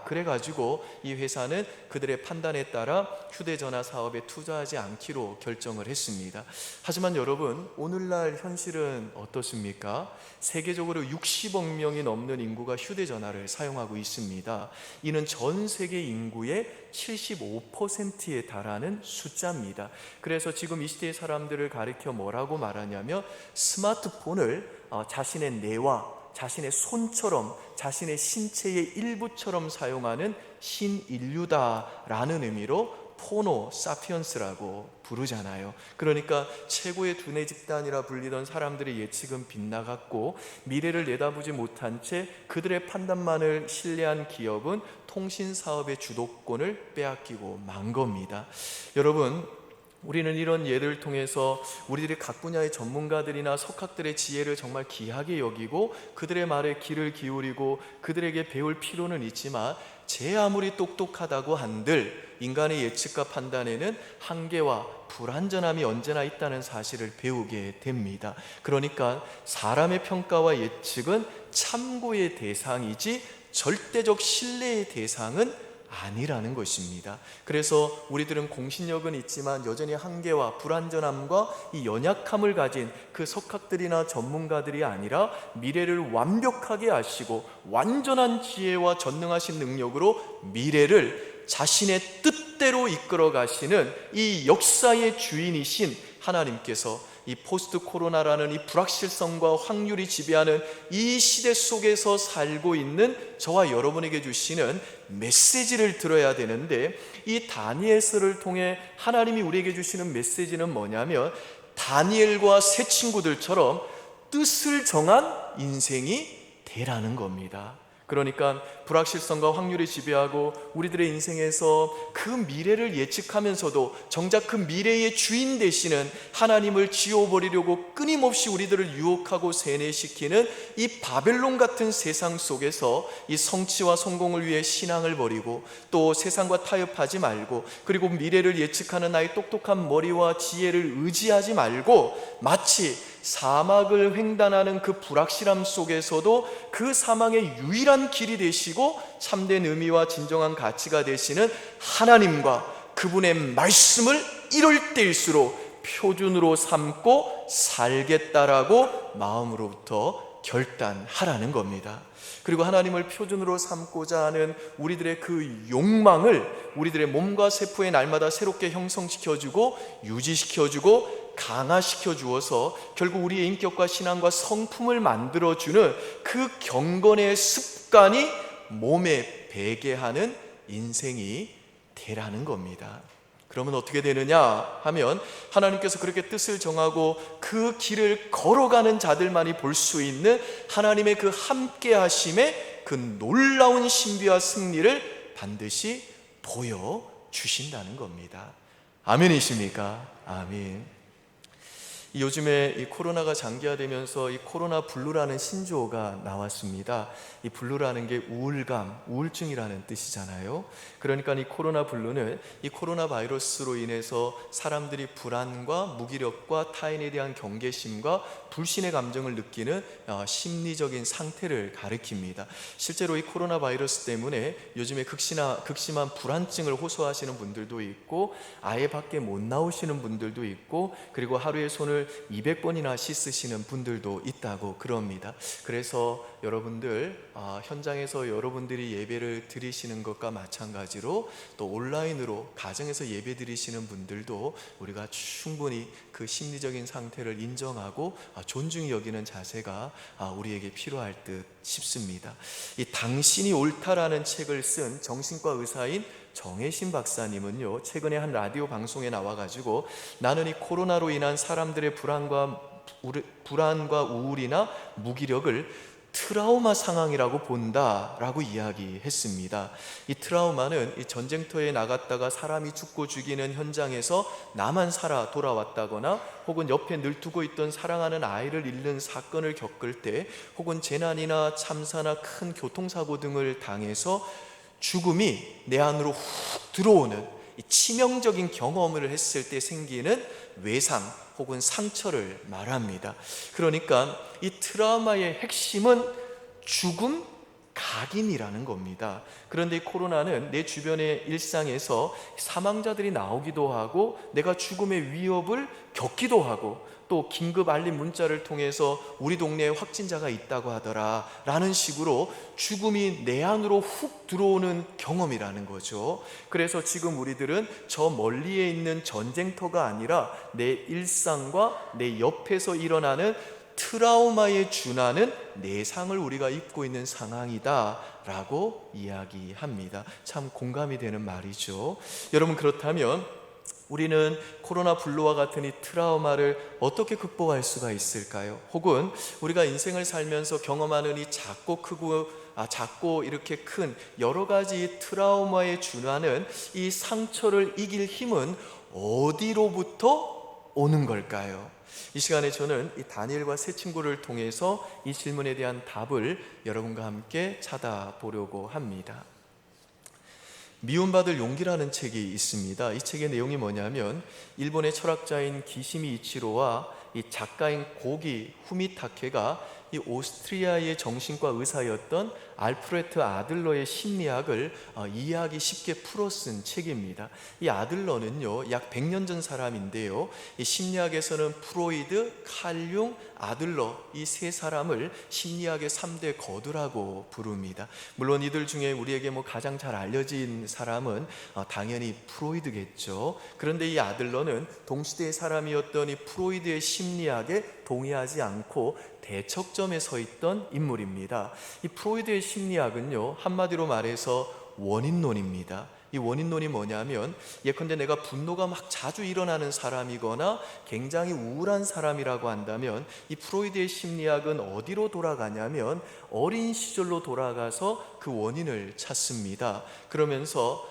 그래가지고 이 회사는 그들의 판단에 따라 휴대전화 사업에 투자하지 않기로 결정을 했습니다. 하지만 여러분, 오늘날 현실은 어떻습니까? 세계적으로 60억 명이 넘는 인구가 휴대전화를 사용하고 있습니다. 이는 전 세계 인구의 75%에 달하는 숫자입니다. 그래서 지금 이 시대의 사람들을 가리켜 뭐라고 말하냐면 스마트폰을 자신의 뇌와 자신의 손처럼 자신의 신체의 일부처럼 사용하는 신인류다라는 의미로 포노 사피언스라고 부르잖아요. 그러니까 최고의 두뇌 집단이라 불리던 사람들의 예측은 빗나갔고 미래를 내다보지 못한 채 그들의 판단만을 신뢰한 기업은 통신 사업의 주도권을 빼앗기고 만 겁니다. 여러분, 우리는 이런 예들을 통해서 우리들이 각 분야의 전문가들이나 석학들의 지혜를 정말 귀하게 여기고 그들의 말에 귀를 기울이고 그들에게 배울 필요는 있지만 제 아무리 똑똑하다고 한들 인간의 예측과 판단에는 한계와 불완전함이 언제나 있다는 사실을 배우게 됩니다. 그러니까 사람의 평가와 예측은 참고의 대상이지 절대적 신뢰의 대상은 아니라는 것입니다. 그래서 우리들은 공신력은 있지만 여전히 한계와 불완전함과 이 연약함을 가진 그 석학들이나 전문가들이 아니라 미래를 완벽하게 아시고 완전한 지혜와 전능하신 능력으로 미래를 자신의 뜻대로 이끌어 가시는 이 역사의 주인이신 하나님께서 이 포스트 코로나라는 이 불확실성과 확률이 지배하는 이 시대 속에서 살고 있는 저와 여러분에게 주시는 메시지를 들어야 되는데, 이 다니엘서를 통해 하나님이 우리에게 주시는 메시지는 뭐냐면 다니엘과 새 친구들처럼 뜻을 정한 인생이 되라는 겁니다. 그러니까 불확실성과 확률이 지배하고 우리들의 인생에서 그 미래를 예측하면서도 정작 그 미래의 주인 되시는 하나님을 지워버리려고 끊임없이 우리들을 유혹하고 세뇌시키는 이 바벨론 같은 세상 속에서 이 성취와 성공을 위해 신앙을 버리고 또 세상과 타협하지 말고, 그리고 미래를 예측하는 나의 똑똑한 머리와 지혜를 의지하지 말고 마치 사막을 횡단하는 그 불확실함 속에서도 그 사망의 유일한 길이 되시고 참된 의미와 진정한 가치가 되시는 하나님과 그분의 말씀을 이럴 때일수록 표준으로 삼고 살겠다라고 마음으로부터 결단하라는 겁니다. 그리고 하나님을 표준으로 삼고자 하는 우리들의 그 욕망을 우리들의 몸과 세포에 날마다 새롭게 형성시켜주고 유지시켜주고 강화시켜 주어서 결국 우리의 인격과 신앙과 성품을 만들어주는 그 경건의 습관이 몸에 배게 하는 인생이 되라는 겁니다. 그러면 어떻게 되느냐 하면 하나님께서 그렇게 뜻을 정하고 그 길을 걸어가는 자들만이 볼 수 있는 하나님의 그 함께 하심의 그 놀라운 신비와 승리를 반드시 보여주신다는 겁니다. 아멘이십니까? 아멘. 요즘에 이 코로나가 장기화되면서 이 코로나 블루라는 신조어가 나왔습니다. 이 블루라는 게 우울감, 우울증이라는 뜻이잖아요. 그러니까 이 코로나 블루는 이 코로나 바이러스로 인해서 사람들이 불안과 무기력과 타인에 대한 경계심과 불신의 감정을 느끼는 심리적인 상태를 가리킵니다. 실제로 이 코로나 바이러스 때문에 요즘에 극심한 불안증을 호소하시는 분들도 있고 아예 밖에 못 나오시는 분들도 있고 그리고 하루에 손을 200번이나 씻으시는 분들도 있다고 그럽니다. 그래서 여러분들 현장에서 여러분들이 예배를 드리시는 것과 마찬가지로 또 온라인으로 가정에서 예배 드리시는 분들도 우리가 충분히 그 심리적인 상태를 인정하고 존중히 여기는 자세가 우리에게 필요할 듯 싶습니다. 이 당신이 옳다라는 책을 쓴 정신과 의사인 정혜신 박사님은요, 최근에 한 라디오 방송에 나와가지고 나는 이 코로나로 인한 사람들의 불안과 우울이나 무기력을 트라우마 상황이라고 본다라고 이야기했습니다. 이 트라우마는 이 전쟁터에 나갔다가 사람이 죽고 죽이는 현장에서 나만 살아 돌아왔다거나, 혹은 옆에 늘 두고 있던 사랑하는 아이를 잃는 사건을 겪을 때, 혹은 재난이나 참사나 큰 교통사고 등을 당해서 죽음이 내 안으로 훅 들어오는 이 치명적인 경험을 했을 때 생기는 외상 혹은 상처를 말합니다. 그러니까 이 트라우마의 핵심은 죽음, 각인이라는 겁니다. 그런데 이 코로나는 내 주변의 일상에서 사망자들이 나오기도 하고, 내가 죽음의 위협을 겪기도 하고, 또 긴급 알림 문자를 통해서 우리 동네에 확진자가 있다고 하더라 라는 식으로 죽음이 내 안으로 훅 들어오는 경험이라는 거죠. 그래서 지금 우리들은 저 멀리에 있는 전쟁터가 아니라 내 일상과 내 옆에서 일어나는 트라우마에 준하는 내상을 우리가 입고 있는 상황이다 라고 이야기합니다. 참 공감이 되는 말이죠. 여러분, 그렇다면 우리는 코로나 블루와 같은 이 트라우마를 어떻게 극복할 수가 있을까요? 혹은 우리가 인생을 살면서 경험하는 이 작고 이렇게 큰 여러 가지 트라우마에 준하는 이 상처를 이길 힘은 어디로부터 오는 걸까요? 이 시간에 저는 이 다니엘과 세 친구를 통해서 이 질문에 대한 답을 여러분과 함께 찾아보려고 합니다. 미움받을 용기라는 책이 있습니다. 이 책의 내용이 뭐냐면, 일본의 철학자인 기시미 이치로와 이 작가인 고기 후미타케가 이 오스트리아의 정신과 의사였던 알프레트 아들러의 심리학을 이해하기 쉽게 풀어 쓴 책입니다. 이 아들러는요, 약 100년 전 사람인데요, 이 심리학에서는 프로이드, 칼융, 아들러 이 세 사람을 심리학의 3대 거두라고 부릅니다. 물론 이들 중에 우리에게 가장 잘 알려진 사람은 당연히 프로이드겠죠. 그런데 이 아들러는 동시대의 사람이었던 이 프로이드의 심리학에 동의하지 않고 대척점에 서 있던 인물입니다. 이 프로이드의 심리학은요, 한마디로 말해서 원인론입니다. 이 원인론이 뭐냐면, 예컨대 내가 분노가 막 자주 일어나는 사람이거나 굉장히 우울한 사람이라고 한다면, 이 프로이드의 심리학은 어디로 돌아가냐면 어린 시절로 돌아가서 그 원인을 찾습니다. 그러면서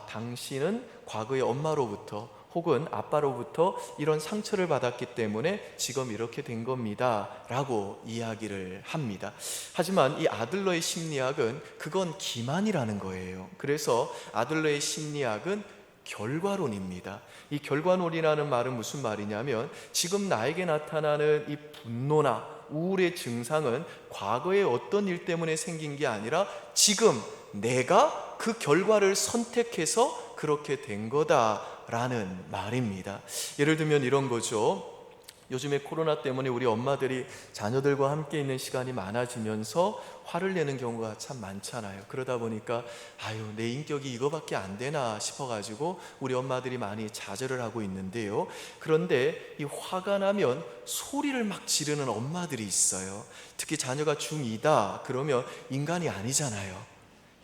당신은 과거의 엄마로부터 혹은 아빠로부터 이런 상처를 받았기 때문에 지금 이렇게 된 겁니다 라고 이야기를 합니다. 하지만 이 아들러의 심리학은 그건 기만이라는 거예요. 그래서 아들러의 심리학은 결과론입니다. 이 결과론이라는 말은 무슨 말이냐면, 지금 나에게 나타나는 이 분노나 우울의 증상은 과거의 어떤 일 때문에 생긴 게 아니라 지금 내가 그 결과를 선택해서 그렇게 된 거다라는 말입니다. 예를 들면 이런 거죠. 요즘에 코로나 때문에 우리 엄마들이 자녀들과 함께 있는 시간이 많아지면서 화를 내는 경우가 참 많잖아요. 그러다 보니까 내 인격이 이거밖에 안 되나 싶어가지고 우리 엄마들이 많이 좌절을 하고 있는데요. 그런데 이 화가 나면 소리를 막 지르는 엄마들이 있어요. 특히 자녀가 중2다 그러면 인간이 아니잖아요.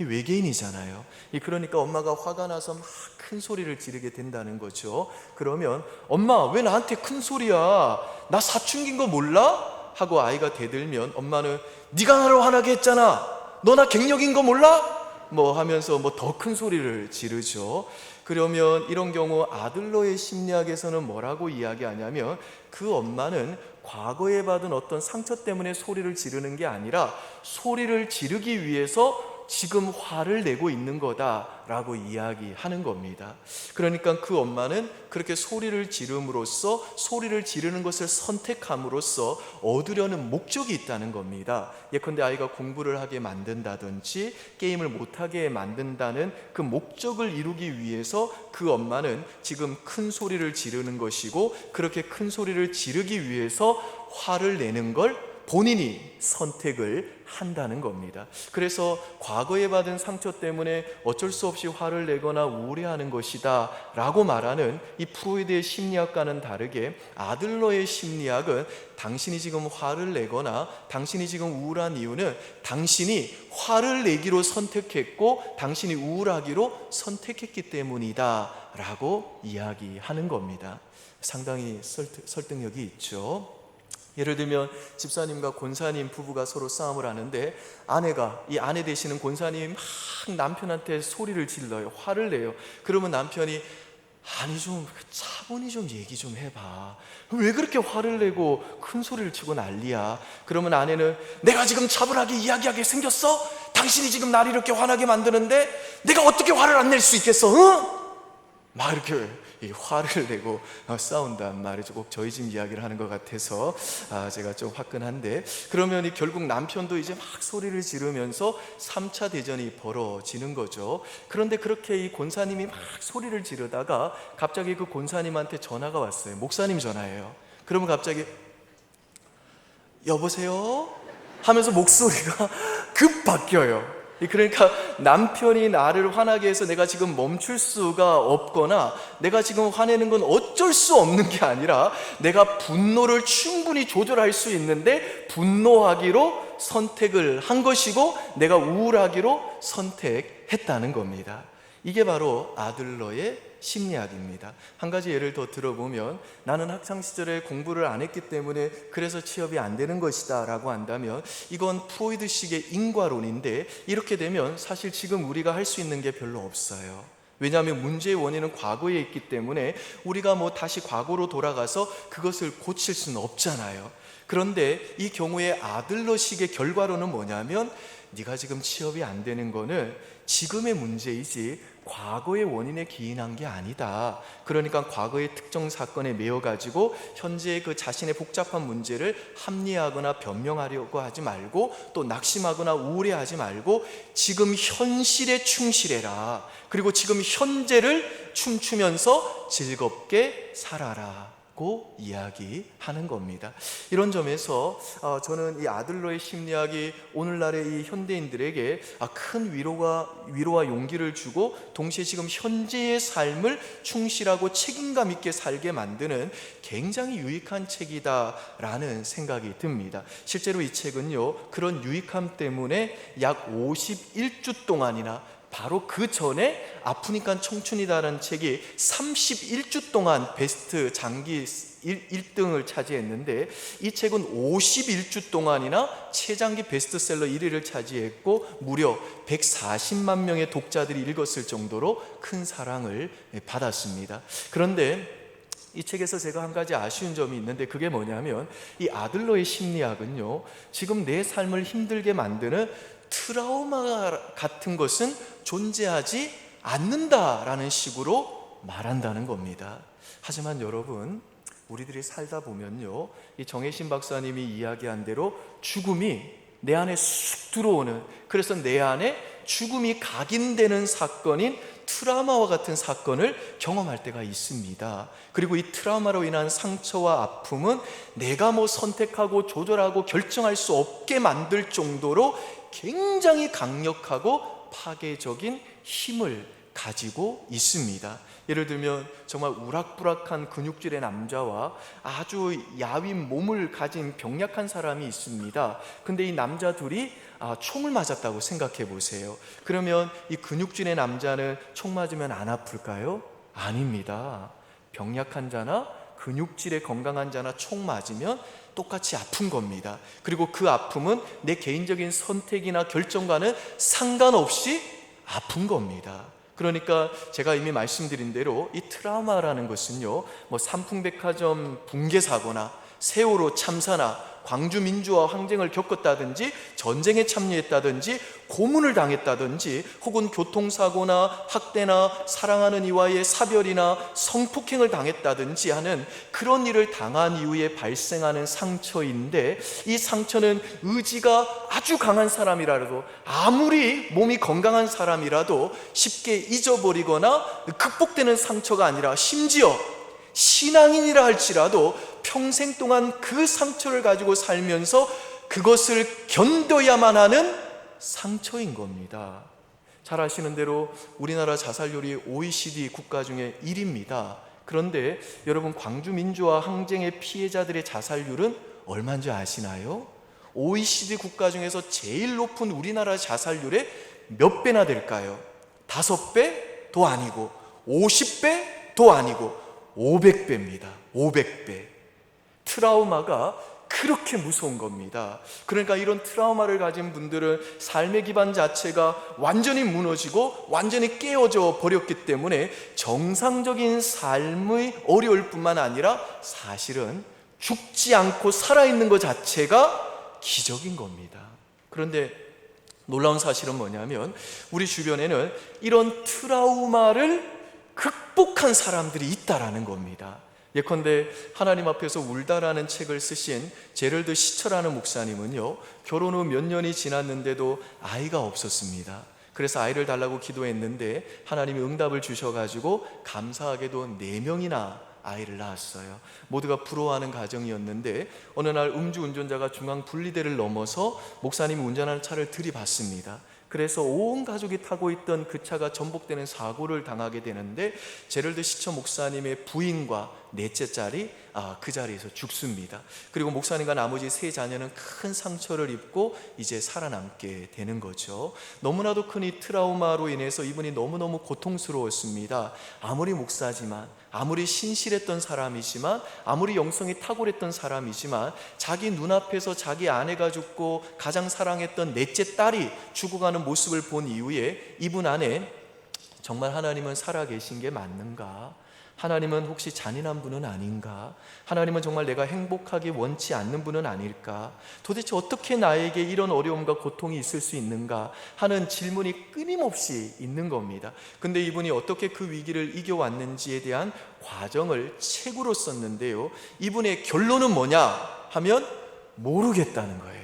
외계인이잖아요. 그러니까 엄마가 화가 나서 막 큰 소리를 지르게 된다는 거죠. 그러면 엄마, 왜 나한테 큰 소리야? 나 사춘기인 거 몰라? 하고 아이가 대들면 엄마는 네가 나를 화나게 했잖아. 너 나 갱년기인 거 몰라? 하면서 더 큰 소리를 지르죠. 그러면 이런 경우 아들러의 심리학에서는 뭐라고 이야기하냐면, 그 엄마는 과거에 받은 어떤 상처 때문에 소리를 지르는 게 아니라 소리를 지르기 위해서 지금 화를 내고 있는 거다라고 이야기하는 겁니다. 그러니까 그 엄마는 그렇게 소리를 지름으로써, 소리를 지르는 것을 선택함으로써 얻으려는 목적이 있다는 겁니다. 예컨대 아이가 공부를 하게 만든다든지 게임을 못하게 만든다는 그 목적을 이루기 위해서 그 엄마는 지금 큰 소리를 지르는 것이고, 그렇게 큰 소리를 지르기 위해서 화를 내는 걸 본인이 선택을 한다는 겁니다. 그래서 과거에 받은 상처 때문에 어쩔 수 없이 화를 내거나 우울해하는 것이다 라고 말하는 이 프로이드의 심리학과는 다르게 아들러의 심리학은 당신이 지금 화를 내거나 당신이 지금 우울한 이유는 당신이 화를 내기로 선택했고 당신이 우울하기로 선택했기 때문이다 라고 이야기하는 겁니다. 상당히 설득력이 있죠. 예를 들면 집사님과 권사님 부부가 서로 싸움을 하는데 이 아내 되시는 권사님이 막 남편한테 소리를 질러요. 화를 내요. 그러면 남편이 아니 좀 차분히 좀 얘기 좀 해봐. 왜 그렇게 화를 내고 큰 소리를 치고 난리야? 그러면 아내는 내가 지금 차분하게 이야기하게 생겼어? 당신이 지금 나를 이렇게 화나게 만드는데 내가 어떻게 화를 안 낼 수 있겠어? 응? 막 이렇게 화를 내고 싸운단 말이죠. 꼭 저희 집 이야기를 하는 것 같아서 제가 좀 화끈한데, 그러면 결국 남편도 이제 막 소리를 지르면서 3차 대전이 벌어지는 거죠. 그런데 그렇게 이 권사님이 막 소리를 지르다가 갑자기 그 권사님한테 전화가 왔어요. 목사님 전화예요. 그러면 갑자기 여보세요? 하면서 목소리가 급 바뀌어요. 그러니까 남편이 나를 화나게 해서 내가 지금 멈출 수가 없거나 내가 지금 화내는 건 어쩔 수 없는 게 아니라 내가 분노를 충분히 조절할 수 있는데 분노하기로 선택을 한 것이고 내가 우울하기로 선택했다는 겁니다. 이게 바로 아들러의 심리학입니다. 한 가지 예를 더 들어보면 나는 학창시절에 공부를 안 했기 때문에 그래서 취업이 안 되는 것이다 라고 한다면 이건 프로이드식의 인과론인데, 이렇게 되면 사실 지금 우리가 할 수 있는 게 별로 없어요. 왜냐하면 문제의 원인은 과거에 있기 때문에 우리가 다시 과거로 돌아가서 그것을 고칠 수는 없잖아요. 그런데 이 경우에 아들러식의 결과론은 뭐냐면 네가 지금 취업이 안 되는 거는 지금의 문제이지 과거의 원인에 기인한 게 아니다. 그러니까 과거의 특정 사건에 매여가지고 현재의 그 자신의 복잡한 문제를 합리화하거나 변명하려고 하지 말고 또 낙심하거나 우울해하지 말고 지금 현실에 충실해라. 그리고 지금 현재를 춤추면서 즐겁게 살아라 고 이야기하는 겁니다. 이런 점에서 저는 이 아들러의 심리학이 오늘날의 이 현대인들에게 큰 위로와 용기를 주고 동시에 지금 현재의 삶을 충실하고 책임감 있게 살게 만드는 굉장히 유익한 책이다라는 생각이 듭니다. 실제로 이 책은요, 그런 유익함 때문에 약 51주 동안이나 바로 그 전에 아프니까 청춘이다라는 책이 31주 동안 베스트 장기 1등을 차지했는데 이 책은 51주 동안이나 최장기 베스트셀러 1위를 차지했고 무려 140만 명의 독자들이 읽었을 정도로 큰 사랑을 받았습니다. 그런데 이 책에서 제가 한 가지 아쉬운 점이 있는데 그게 뭐냐면 이 아들러의 심리학은요, 지금 내 삶을 힘들게 만드는 트라우마 같은 것은 존재하지 않는다라는 식으로 말한다는 겁니다. 하지만 여러분, 우리들이 살다 보면요, 이 정혜신 박사님이 이야기한 대로 죽음이 내 안에 쑥 들어오는, 그래서 내 안에 죽음이 각인되는 사건인 트라우마와 같은 사건을 경험할 때가 있습니다. 그리고 이 트라우마로 인한 상처와 아픔은 내가 선택하고 조절하고 결정할 수 없게 만들 정도로 굉장히 강력하고 파괴적인 힘을 가지고 있습니다. 예를 들면 정말 우락부락한 근육질의 남자와 아주 야윈 몸을 가진 병약한 사람이 있습니다. 근데 이 남자 둘이 총을 맞았다고 생각해 보세요. 그러면 이 근육질의 남자는 총 맞으면 안 아플까요? 아닙니다. 병약한 자나 근육질의 건강한 자나 총 맞으면 똑같이 아픈 겁니다. 그리고 그 아픔은 내 개인적인 선택이나 결정과는 상관없이 아픈 겁니다. 그러니까 제가 이미 말씀드린 대로 이 트라우마라는 것은요, 삼풍백화점 붕괴 사고나 세월호 참사나 광주 민주화 항쟁을 겪었다든지 전쟁에 참여했다든지 고문을 당했다든지 혹은 교통사고나 학대나 사랑하는 이와의 사별이나 성폭행을 당했다든지 하는 그런 일을 당한 이후에 발생하는 상처인데, 이 상처는 의지가 아주 강한 사람이라도, 아무리 몸이 건강한 사람이라도 쉽게 잊어버리거나 극복되는 상처가 아니라 심지어 신앙인이라 할지라도 평생 동안 그 상처를 가지고 살면서 그것을 견뎌야만 하는 상처인 겁니다. 잘 아시는 대로 우리나라 자살률이 OECD 국가 중에 1위입니다. 그런데 여러분, 광주 민주화 항쟁의 피해자들의 자살률은 얼마인 줄 아시나요? OECD 국가 중에서 제일 높은 우리나라 자살률의 몇 배나 될까요? 5배도 아니고 50배도 아니고 500배입니다. 500배. 트라우마가 그렇게 무서운 겁니다. 그러니까 이런 트라우마를 가진 분들은 삶의 기반 자체가 완전히 무너지고 완전히 깨어져 버렸기 때문에 정상적인 삶의 어려울 뿐만 아니라 사실은 죽지 않고 살아있는 것 자체가 기적인 겁니다. 그런데 놀라운 사실은 뭐냐면 우리 주변에는 이런 트라우마를 극복한 사람들이 있다라는 겁니다. 예컨대 하나님 앞에서 울다라는 책을 쓰신 제럴드 시처라는 목사님은요, 결혼 후 몇 년이 지났는데도 아이가 없었습니다. 그래서 아이를 달라고 기도했는데 하나님이 응답을 주셔가지고 감사하게도 4명이나 아이를 낳았어요. 모두가 부러워하는 가정이었는데 어느 날 음주운전자가 중앙 분리대를 넘어서 목사님이 운전하는 차를 들이받습니다. 그래서 온 가족이 타고 있던 그 차가 전복되는 사고를 당하게 되는데 제럴드 시처 목사님의 부인과 넷째 딸이 그 자리에서 죽습니다. 그리고 목사님과 나머지 3자녀는 큰 상처를 입고 이제 살아남게 되는 거죠. 너무나도 큰 이 트라우마로 인해서 이분이 너무너무 고통스러웠습니다. 아무리 목사지만, 아무리 신실했던 사람이지만, 아무리 영성이 탁월했던 사람이지만 자기 눈앞에서 자기 아내가 죽고 가장 사랑했던 넷째 딸이 죽어가는 모습을 본 이후에 이분 안에 정말 하나님은 살아계신 게 맞는가? 하나님은 혹시 잔인한 분은 아닌가? 하나님은 정말 내가 행복하게 원치 않는 분은 아닐까? 도대체 어떻게 나에게 이런 어려움과 고통이 있을 수 있는가? 하는 질문이 끊임없이 있는 겁니다. 근데 이분이 어떻게 그 위기를 이겨왔는지에 대한 과정을 책으로 썼는데요, 이분의 결론은 뭐냐 하면 모르겠다는 거예요.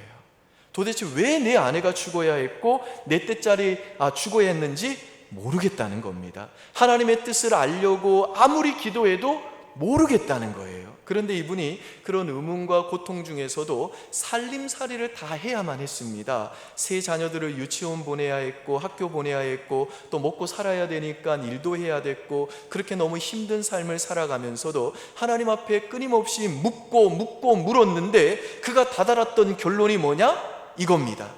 도대체 왜 내 아내가 죽어야 했고 넷째 딸이 죽어야 했는지 모르겠다는 겁니다. 하나님의 뜻을 알려고 아무리 기도해도 모르겠다는 거예요. 그런데 이분이 그런 의문과 고통 중에서도 살림살이를 다 해야만 했습니다. 3자녀들을 유치원 보내야 했고 학교 보내야 했고 또 먹고 살아야 되니까 일도 해야 됐고, 그렇게 너무 힘든 삶을 살아가면서도 하나님 앞에 끊임없이 묻고 물었는데 그가 다다랐던 결론이 뭐냐? 이겁니다.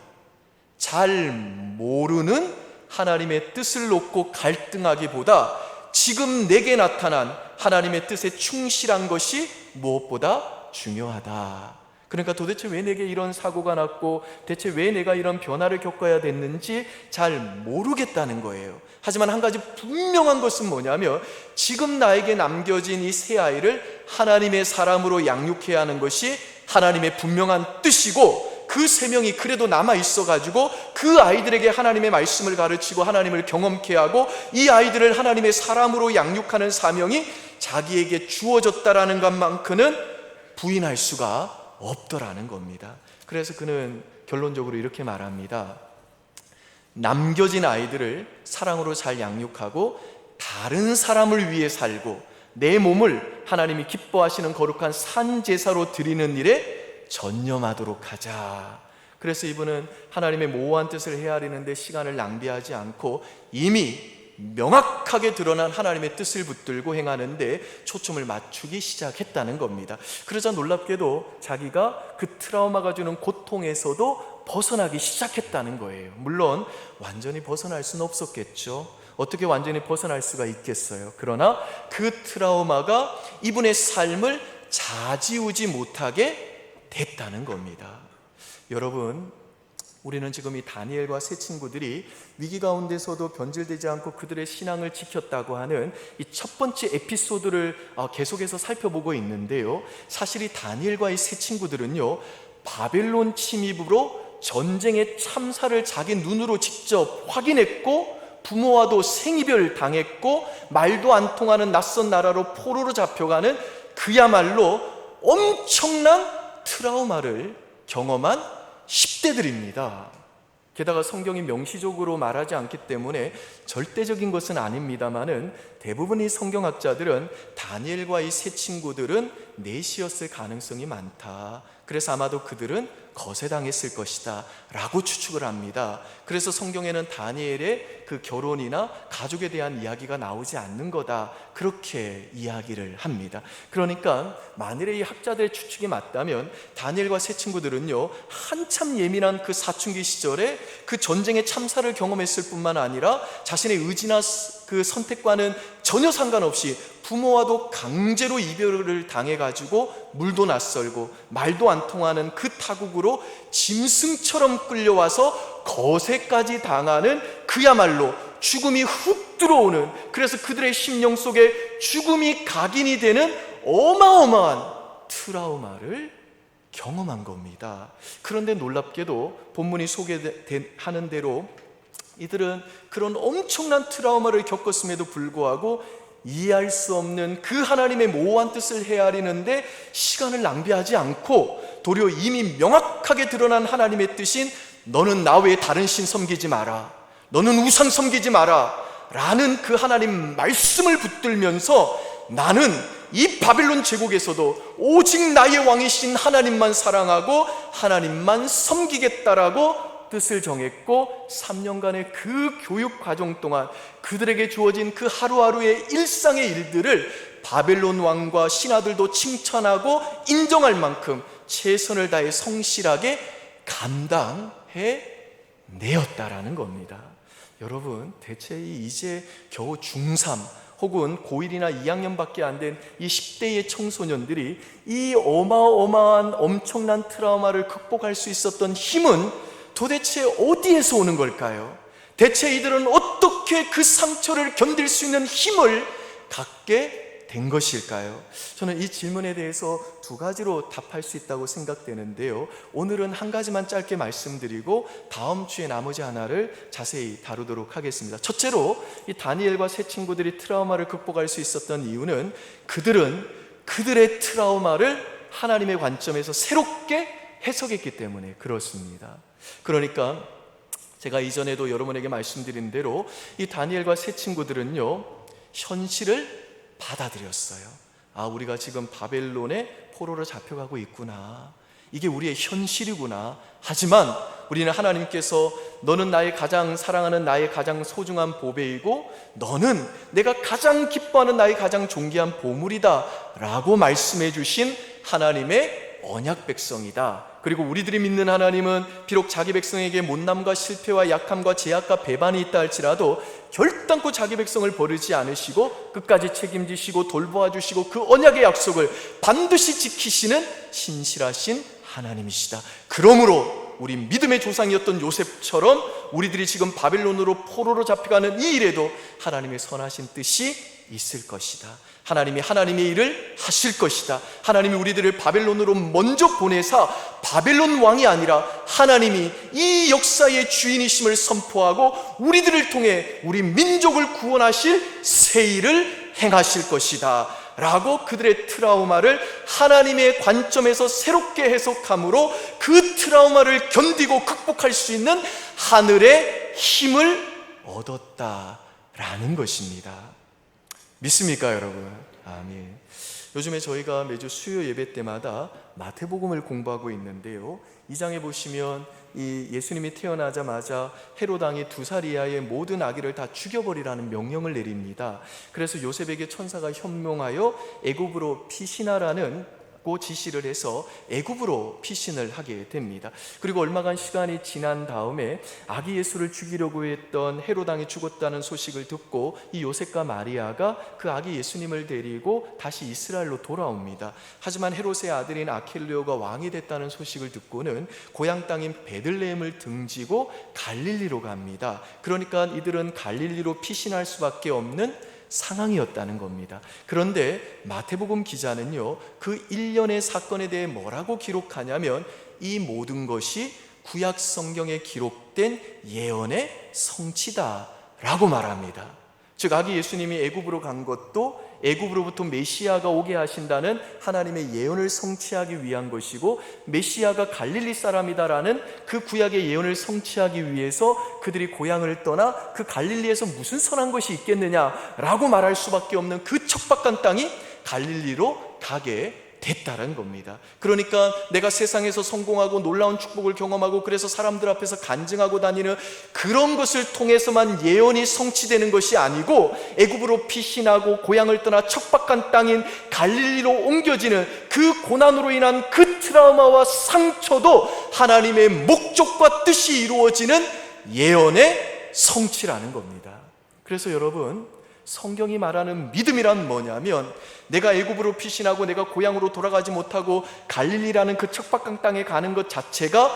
잘 모르는 하나님의 뜻을 놓고 갈등하기보다 지금 내게 나타난 하나님의 뜻에 충실한 것이 무엇보다 중요하다. 그러니까 도대체 왜 내게 이런 사고가 났고 대체 왜 내가 이런 변화를 겪어야 됐는지 잘 모르겠다는 거예요. 하지만 한 가지 분명한 것은 뭐냐면 지금 나에게 남겨진 이 새 아이를 하나님의 사람으로 양육해야 하는 것이 하나님의 분명한 뜻이고, 그 3명이 그래도 남아 있어가지고 그 아이들에게 하나님의 말씀을 가르치고 하나님을 경험케 하고 이 아이들을 하나님의 사람으로 양육하는 사명이 자기에게 주어졌다라는 것만큼은 부인할 수가 없더라는 겁니다. 그래서 그는 결론적으로 이렇게 말합니다. 남겨진 아이들을 사랑으로 잘 양육하고 다른 사람을 위해 살고 내 몸을 하나님이 기뻐하시는 거룩한 산제사로 드리는 일에 전념하도록 하자. 그래서 이분은 하나님의 모호한 뜻을 헤아리는데 시간을 낭비하지 않고 이미 명확하게 드러난 하나님의 뜻을 붙들고 행하는데 초점을 맞추기 시작했다는 겁니다. 그러자 놀랍게도 자기가 그 트라우마가 주는 고통에서도 벗어나기 시작했다는 거예요. 물론 완전히 벗어날 수는 없었겠죠. 어떻게 완전히 벗어날 수가 있겠어요? 그러나 그 트라우마가 이분의 삶을 좌지우지 못하게 됐다는 겁니다. 여러분, 우리는 지금 이 다니엘과 세 친구들이 위기 가운데서도 변질되지 않고 그들의 신앙을 지켰다고 하는 이 첫 번째 에피소드를 계속해서 살펴보고 있는데요, 사실 이 다니엘과 이 세 친구들은요, 바벨론 침입으로 전쟁의 참사를 자기 눈으로 직접 확인했고 부모와도 생이별 당했고 말도 안 통하는 낯선 나라로 포로로 잡혀가는 그야말로 엄청난 트라우마를 경험한 10대들입니다. 게다가 성경이 명시적으로 말하지 않기 때문에 절대적인 것은 아닙니다만은 대부분의 성경학자들은 다니엘과 이 세 친구들은 넷이었을 가능성이 많다. 그래서 아마도 그들은 거세당했을 것이다 라고 추측을 합니다. 그래서 성경에는 다니엘의 그 결혼이나 가족에 대한 이야기가 나오지 않는 거다, 그렇게 이야기를 합니다. 그러니까 만일에 이 학자들의 추측이 맞다면 다니엘과 세 친구들은요, 한참 예민한 그 사춘기 시절에 그 전쟁의 참사를 경험했을 뿐만 아니라 자신의 의지나 그 선택과는 전혀 상관없이 부모와도 강제로 이별을 당해가지고 물도 낯설고 말도 안 통하는 그 타국으로 짐승처럼 끌려와서 거세까지 당하는, 그야말로 죽음이 훅 들어오는, 그래서 그들의 심령 속에 죽음이 각인이 되는 어마어마한 트라우마를 경험한 겁니다. 그런데 놀랍게도 본문이 소개하는 대로 이들은 그런 엄청난 트라우마를 겪었음에도 불구하고 이해할 수 없는 그 하나님의 모호한 뜻을 헤아리는데 시간을 낭비하지 않고 도리어 이미 명확하게 드러난 하나님의 뜻인 너는 나 외에 다른 신 섬기지 마라, 너는 우상 섬기지 마라 라는 그 하나님 말씀을 붙들면서 나는 이 바벨론 제국에서도 오직 나의 왕이신 하나님만 사랑하고 하나님만 섬기겠다라고 뜻을 정했고, 3년간의 그 교육 과정 동안 그들에게 주어진 그 하루하루의 일상의 일들을 바벨론 왕과 신하들도 칭찬하고 인정할 만큼 최선을 다해 성실하게 감당해 내었다라는 겁니다. 여러분, 대체 이제 겨우 중3 혹은 고1이나 2학년밖에 안 된 이 10대의 청소년들이 이 어마어마한 엄청난 트라우마를 극복할 수 있었던 힘은 도대체 어디에서 오는 걸까요? 대체 이들은 어떻게 그 상처를 견딜 수 있는 힘을 갖게 된 것일까요? 저는 이 질문에 대해서 두 가지로 답할 수 있다고 생각되는데요, 오늘은 한 가지만 짧게 말씀드리고 다음 주에 나머지 하나를 자세히 다루도록 하겠습니다. 첫째로, 이 다니엘과 세 친구들이 트라우마를 극복할 수 있었던 이유는 그들은 그들의 트라우마를 하나님의 관점에서 새롭게 해석했기 때문에 그렇습니다. 그러니까 제가 이전에도 여러분에게 말씀드린 대로 이 다니엘과 세 친구들은요, 현실을 받아들였어요. 아, 우리가 지금 바벨론의 포로로 잡혀가고 있구나, 이게 우리의 현실이구나. 하지만 우리는 하나님께서 너는 나의 가장 사랑하는 나의 가장 소중한 보배이고 너는 내가 가장 기뻐하는 나의 가장 존귀한 보물이다 라고 말씀해 주신 하나님의 언약 백성이다. 그리고 우리들이 믿는 하나님은 비록 자기 백성에게 못남과 실패와 약함과 제약과 배반이 있다 할지라도 결단코 자기 백성을 버리지 않으시고 끝까지 책임지시고 돌보아 주시고 그 언약의 약속을 반드시 지키시는 신실하신 하나님이시다. 그러므로 우리 믿음의 조상이었던 요셉처럼 우리들이 지금 바벨론으로 포로로 잡혀가는 이 일에도 하나님의 선하신 뜻이 있을 것이다. 하나님이 하나님의 일을 하실 것이다. 하나님이 우리들을 바벨론으로 먼저 보내사 바벨론 왕이 아니라 하나님이 이 역사의 주인이심을 선포하고 우리들을 통해 우리 민족을 구원하실 새 일을 행하실 것이다 라고 그들의 트라우마를 하나님의 관점에서 새롭게 해석함으로 그 트라우마를 견디고 극복할 수 있는 하늘의 힘을 얻었다라는 것입니다. 믿습니까, 여러분? 아멘. 요즘에 저희가 매주 수요 예배 때마다 마태복음을 공부하고 있는데요, 이 장에 보시면 이 예수님이 태어나자마자 헤롯 왕이 2살 이하의 모든 아기를 다 죽여버리라는 명령을 내립니다. 그래서 요셉에게 천사가 현몽하여 애굽으로 피신하라는 지시를 해서 애굽으로 피신을 하게 됩니다. 그리고 얼마간 시간이 지난 다음에 아기 예수를 죽이려고 했던 헤롯 왕이 죽었다는 소식을 듣고 이 요셉과 마리아가 그 아기 예수님을 데리고 다시 이스라엘로 돌아옵니다. 하지만 헤롯의 아들인 아켈레오가 왕이 됐다는 소식을 듣고는 고향 땅인 베들레헴을 등지고 갈릴리로 갑니다. 그러니까 이들은 갈릴리로 피신할 수밖에 없는 상황이었다는 겁니다. 그런데 마태복음 기자는요, 그 일련의 사건에 대해 뭐라고 기록하냐면 이 모든 것이 구약 성경에 기록된 예언의 성취다라고 말합니다. 즉 아기 예수님이 애굽으로 간 것도 애굽으로부터 메시아가 오게 하신다는 하나님의 예언을 성취하기 위한 것이고, 메시아가 갈릴리 사람이다라는 그 구약의 예언을 성취하기 위해서 그들이 고향을 떠나 그 갈릴리에서 무슨 선한 것이 있겠느냐라고 말할 수밖에 없는 그 척박한 땅이 갈릴리로 가게 됐다는 겁니다. 그러니까 내가 세상에서 성공하고 놀라운 축복을 경험하고 그래서 사람들 앞에서 간증하고 다니는 그런 것을 통해서만 예언이 성취되는 것이 아니고, 애굽으로 피신하고 고향을 떠나 척박한 땅인 갈릴리로 옮겨지는 그 고난으로 인한 그 트라우마와 상처도 하나님의 목적과 뜻이 이루어지는 예언의 성취라는 겁니다. 그래서 여러분, 성경이 말하는 믿음이란 뭐냐면, 내가 애굽으로 피신하고 내가 고향으로 돌아가지 못하고 갈릴리라는 그 척박한 땅에 가는 것 자체가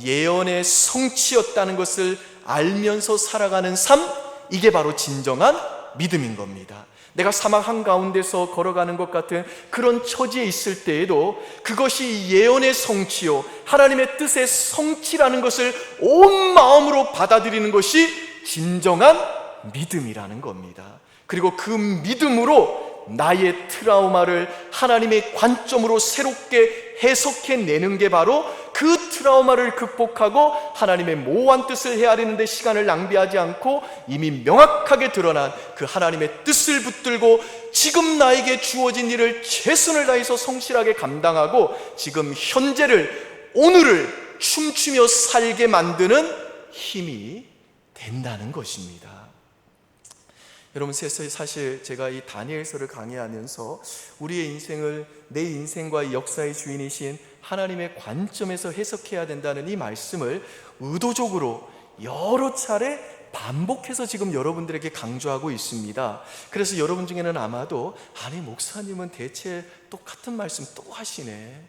예언의 성취였다는 것을 알면서 살아가는 삶, 이게 바로 진정한 믿음인 겁니다. 내가 사막 한가운데서 걸어가는 것 같은 그런 처지에 있을 때에도 그것이 예언의 성취요, 하나님의 뜻의 성취라는 것을 온 마음으로 받아들이는 것이 진정한 믿음이라는 겁니다. 그리고 그 믿음으로 나의 트라우마를 하나님의 관점으로 새롭게 해석해내는 게 바로 그 트라우마를 극복하고 하나님의 모호한 뜻을 헤아리는 데 시간을 낭비하지 않고 이미 명확하게 드러난 그 하나님의 뜻을 붙들고 지금 나에게 주어진 일을 최선을 다해서 성실하게 감당하고 지금 현재를, 오늘을 춤추며 살게 만드는 힘이 된다는 것입니다. 여러분, 사실 제가 이 다니엘서를 강의하면서 우리의 인생을 내 인생과 역사의 주인이신 하나님의 관점에서 해석해야 된다는 이 말씀을 의도적으로 여러 차례 반복해서 지금 여러분들에게 강조하고 있습니다. 그래서 여러분 중에는 아마도, 아니 목사님은 대체 똑같은 말씀 또 하시네,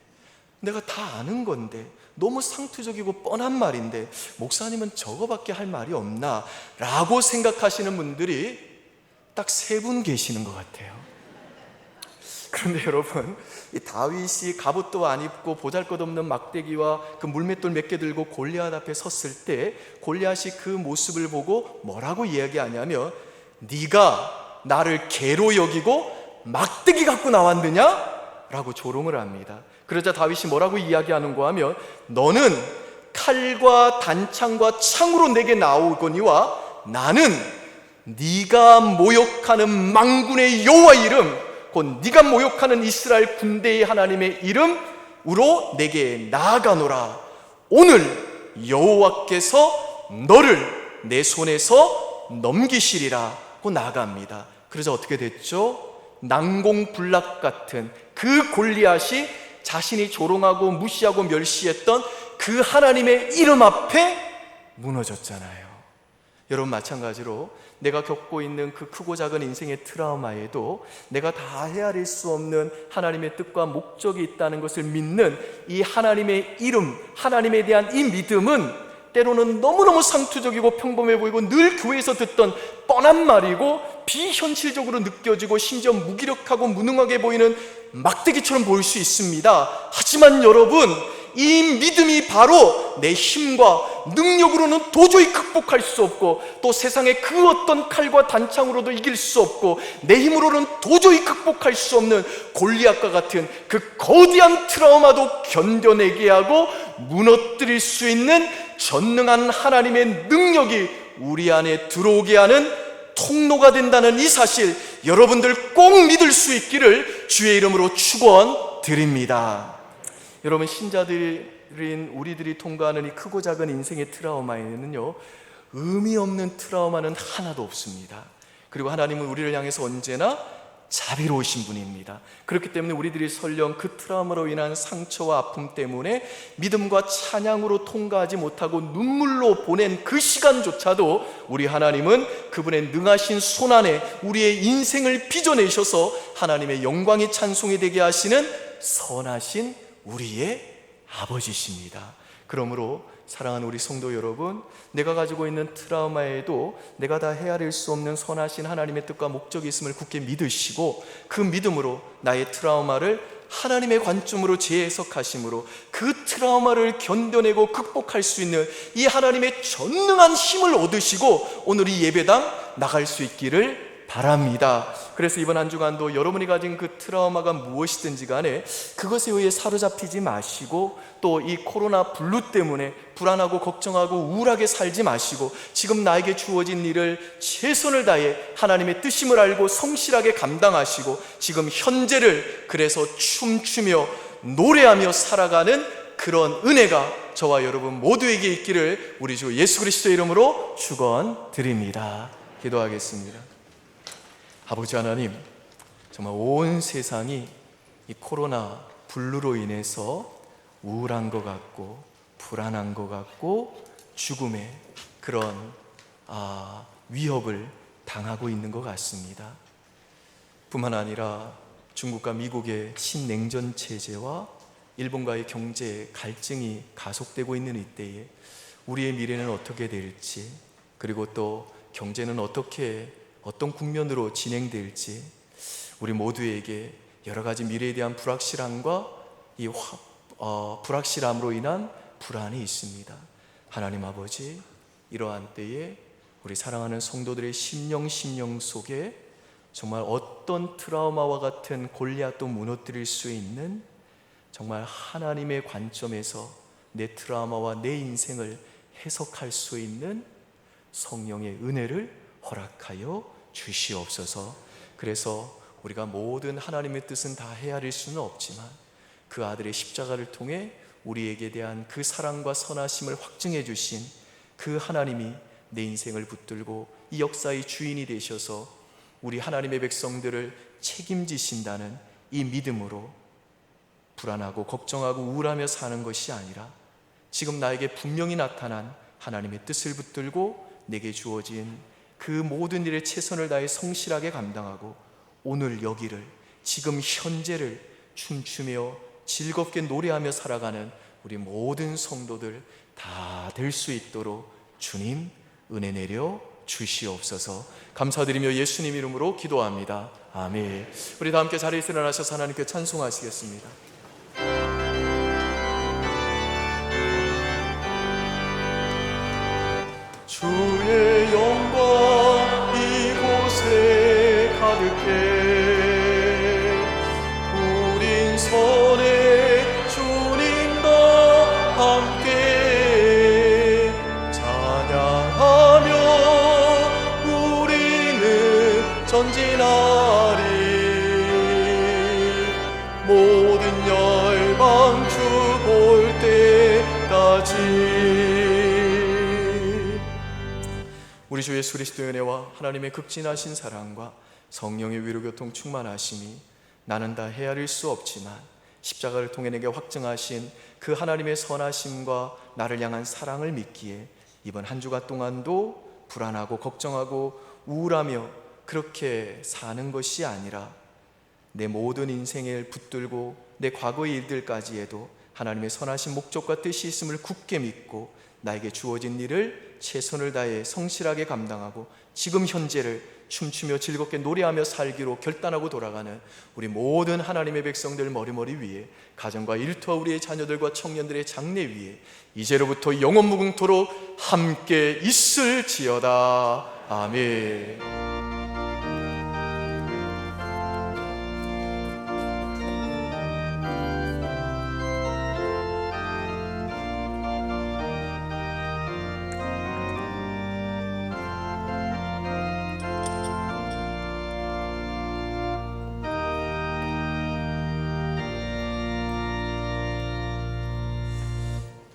내가 다 아는 건데, 너무 상투적이고 뻔한 말인데 목사님은 저거밖에 할 말이 없나 라고 생각하시는 분들이 딱 3분 계시는 것 같아요. 그런데 여러분, 이 다윗이 갑옷도 안 입고 보잘것없는 막대기와 그 물맷돌 몇 개 들고 골리앗 앞에 섰을 때 골리앗이 그 모습을 보고 뭐라고 이야기하냐면, 네가 나를 개로 여기고 막대기 갖고 나왔느냐? 라고 조롱을 합니다. 그러자 다윗이 뭐라고 이야기하는가 하면, 너는 칼과 단창과 창으로 내게 나오거니와 나는 네가 모욕하는 만군의 여호와 이름, 곧 네가 모욕하는 이스라엘 군대의 하나님의 이름으로 내게 나아가노라. 오늘 여호와께서 너를 내 손에서 넘기시리라 고 나아갑니다. 그래서 어떻게 됐죠? 난공불락 같은 그 골리앗이 자신이 조롱하고 무시하고 멸시했던 그 하나님의 이름 앞에 무너졌잖아요. 여러분, 마찬가지로 내가 겪고 있는 그 크고 작은 인생의 트라우마에도 내가 다 헤아릴 수 없는 하나님의 뜻과 목적이 있다는 것을 믿는 이 하나님의 이름, 하나님에 대한 이 믿음은 때로는 너무너무 상투적이고 평범해 보이고 늘 교회에서 듣던 뻔한 말이고 비현실적으로 느껴지고 심지어 무기력하고 무능하게 보이는 막대기처럼 보일 수 있습니다. 하지만 여러분, 이 믿음이 바로 내 힘과 능력으로는 도저히 극복할 수 없고, 또 세상의 그 어떤 칼과 단창으로도 이길 수 없고, 내 힘으로는 도저히 극복할 수 없는 골리앗과 같은 그 거대한 트라우마도 견뎌내게 하고 무너뜨릴 수 있는 전능한 하나님의 능력이 우리 안에 들어오게 하는 통로가 된다는 이 사실, 여러분들 꼭 믿을 수 있기를 주의 이름으로 축원드립니다. 여러분, 신자들인 우리들이 통과하는 이 크고 작은 인생의 트라우마에는요, 의미 없는 트라우마는 하나도 없습니다. 그리고 하나님은 우리를 향해서 언제나 자비로우신 분입니다. 그렇기 때문에 우리들이 설령 그 트라우마로 인한 상처와 아픔 때문에 믿음과 찬양으로 통과하지 못하고 눈물로 보낸 그 시간조차도 우리 하나님은 그분의 능하신 손안에 우리의 인생을 빚어내셔서 하나님의 영광이 찬송이 되게 하시는 선하신 우리의 아버지십니다. 그러므로 사랑하는 우리 성도 여러분, 내가 가지고 있는 트라우마에도 내가 다 헤아릴 수 없는 선하신 하나님의 뜻과 목적이 있음을 굳게 믿으시고, 그 믿음으로 나의 트라우마를 하나님의 관점으로 재해석하심으로 그 트라우마를 견뎌내고 극복할 수 있는 이 하나님의 전능한 힘을 얻으시고 오늘 이 예배당 나갈 수 있기를 바랍니다. 그래서 이번 한 주간도 여러분이 가진 그 트라우마가 무엇이든지 간에 그것에 의해 사로잡히지 마시고, 또 이 코로나 블루 때문에 불안하고 걱정하고 우울하게 살지 마시고, 지금 나에게 주어진 일을 최선을 다해 하나님의 뜻임을 알고 성실하게 감당하시고, 지금 현재를 그래서 춤추며 노래하며 살아가는 그런 은혜가 저와 여러분 모두에게 있기를 우리 주 예수 그리스도의 이름으로 축원드립니다. 기도하겠습니다. 아버지 하나님, 정말 온 세상이 이 코로나 블루로 인해서 우울한 것 같고 불안한 것 같고 죽음의 그런 위협을 당하고 있는 것 같습니다. 뿐만 아니라 중국과 미국의 신냉전 체제와 일본과의 경제 갈증이 가속되고 있는 이때에 우리의 미래는 어떻게 될지, 그리고 또 경제는 어떤 국면으로 진행될지, 우리 모두에게 여러 가지 미래에 대한 불확실함과 이 불확실함으로 인한 불안이 있습니다. 하나님 아버지, 이러한 때에 우리 사랑하는 성도들의 심령 속에 정말 어떤 트라우마와 같은 골리앗도 무너뜨릴 수 있는, 정말 하나님의 관점에서 내 트라우마와 내 인생을 해석할 수 있는 성령의 은혜를 허락하여 주시옵소서. 그래서 우리가 모든 하나님의 뜻은 다 헤아릴 수는 없지만 그 아들의 십자가를 통해 우리에게 대한 그 사랑과 선하심을 확증해 주신 그 하나님이 내 인생을 붙들고 이 역사의 주인이 되셔서 우리 하나님의 백성들을 책임지신다는 이 믿음으로 불안하고 걱정하고 우울하며 사는 것이 아니라 지금 나에게 분명히 나타난 하나님의 뜻을 붙들고 내게 주어진 그 모든 일에 최선을 다해 성실하게 감당하고 오늘 여기를, 지금 현재를 춤추며 즐겁게 노래하며 살아가는 우리 모든 성도들 다 될 수 있도록 주님 은혜 내려 주시옵소서. 감사드리며 예수님 이름으로 기도합니다. 아멘. 우리 다 함께 자리에서 일어나셔서 하나님께 찬송하시겠습니다. 주의 영광 이곳에 가득해 우린 선의 주님과 함께 찬양하며 우리는 전진하리 모든 열방 주 볼 때까지. 우리 주 예수 그리스도의 은혜와 하나님의 극진하신 사랑과 성령의 위로교통 충만하심이 나는 다 헤아릴 수 없지만 십자가를 통해 내게 확증하신 그 하나님의 선하심과 나를 향한 사랑을 믿기에 이번 한 주간 동안도 불안하고 걱정하고 우울하며 그렇게 사는 것이 아니라 내 모든 인생을 붙들고 내 과거의 일들까지에도 하나님의 선하신 목적과 뜻이 있음을 굳게 믿고 나에게 주어진 일을 최선을 다해 성실하게 감당하고 지금 현재를 춤추며 즐겁게 노래하며 살기로 결단하고 돌아가는 우리 모든 하나님의 백성들 머리머리 위에, 가정과 일터와 우리의 자녀들과 청년들의 장래 위에 이제로부터 영원 무궁토록 함께 있을지어다. 아멘.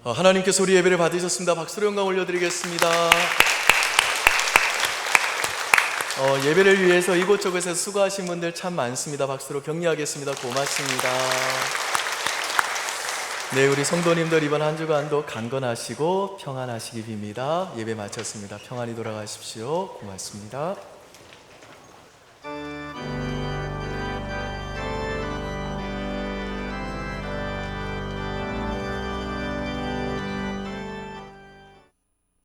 하나님께서 우리 예배를 받으셨습니다. 박수로 영광 올려드리겠습니다. 예배를 위해서 이곳저곳에서 수고하신 분들 참 많습니다. 박수로 격려하겠습니다. 고맙습니다. 네, 우리 성도님들 이번 한 주간도 강건하시고 평안하시기 빕니다. 예배 마쳤습니다. 평안히 돌아가십시오. 고맙습니다.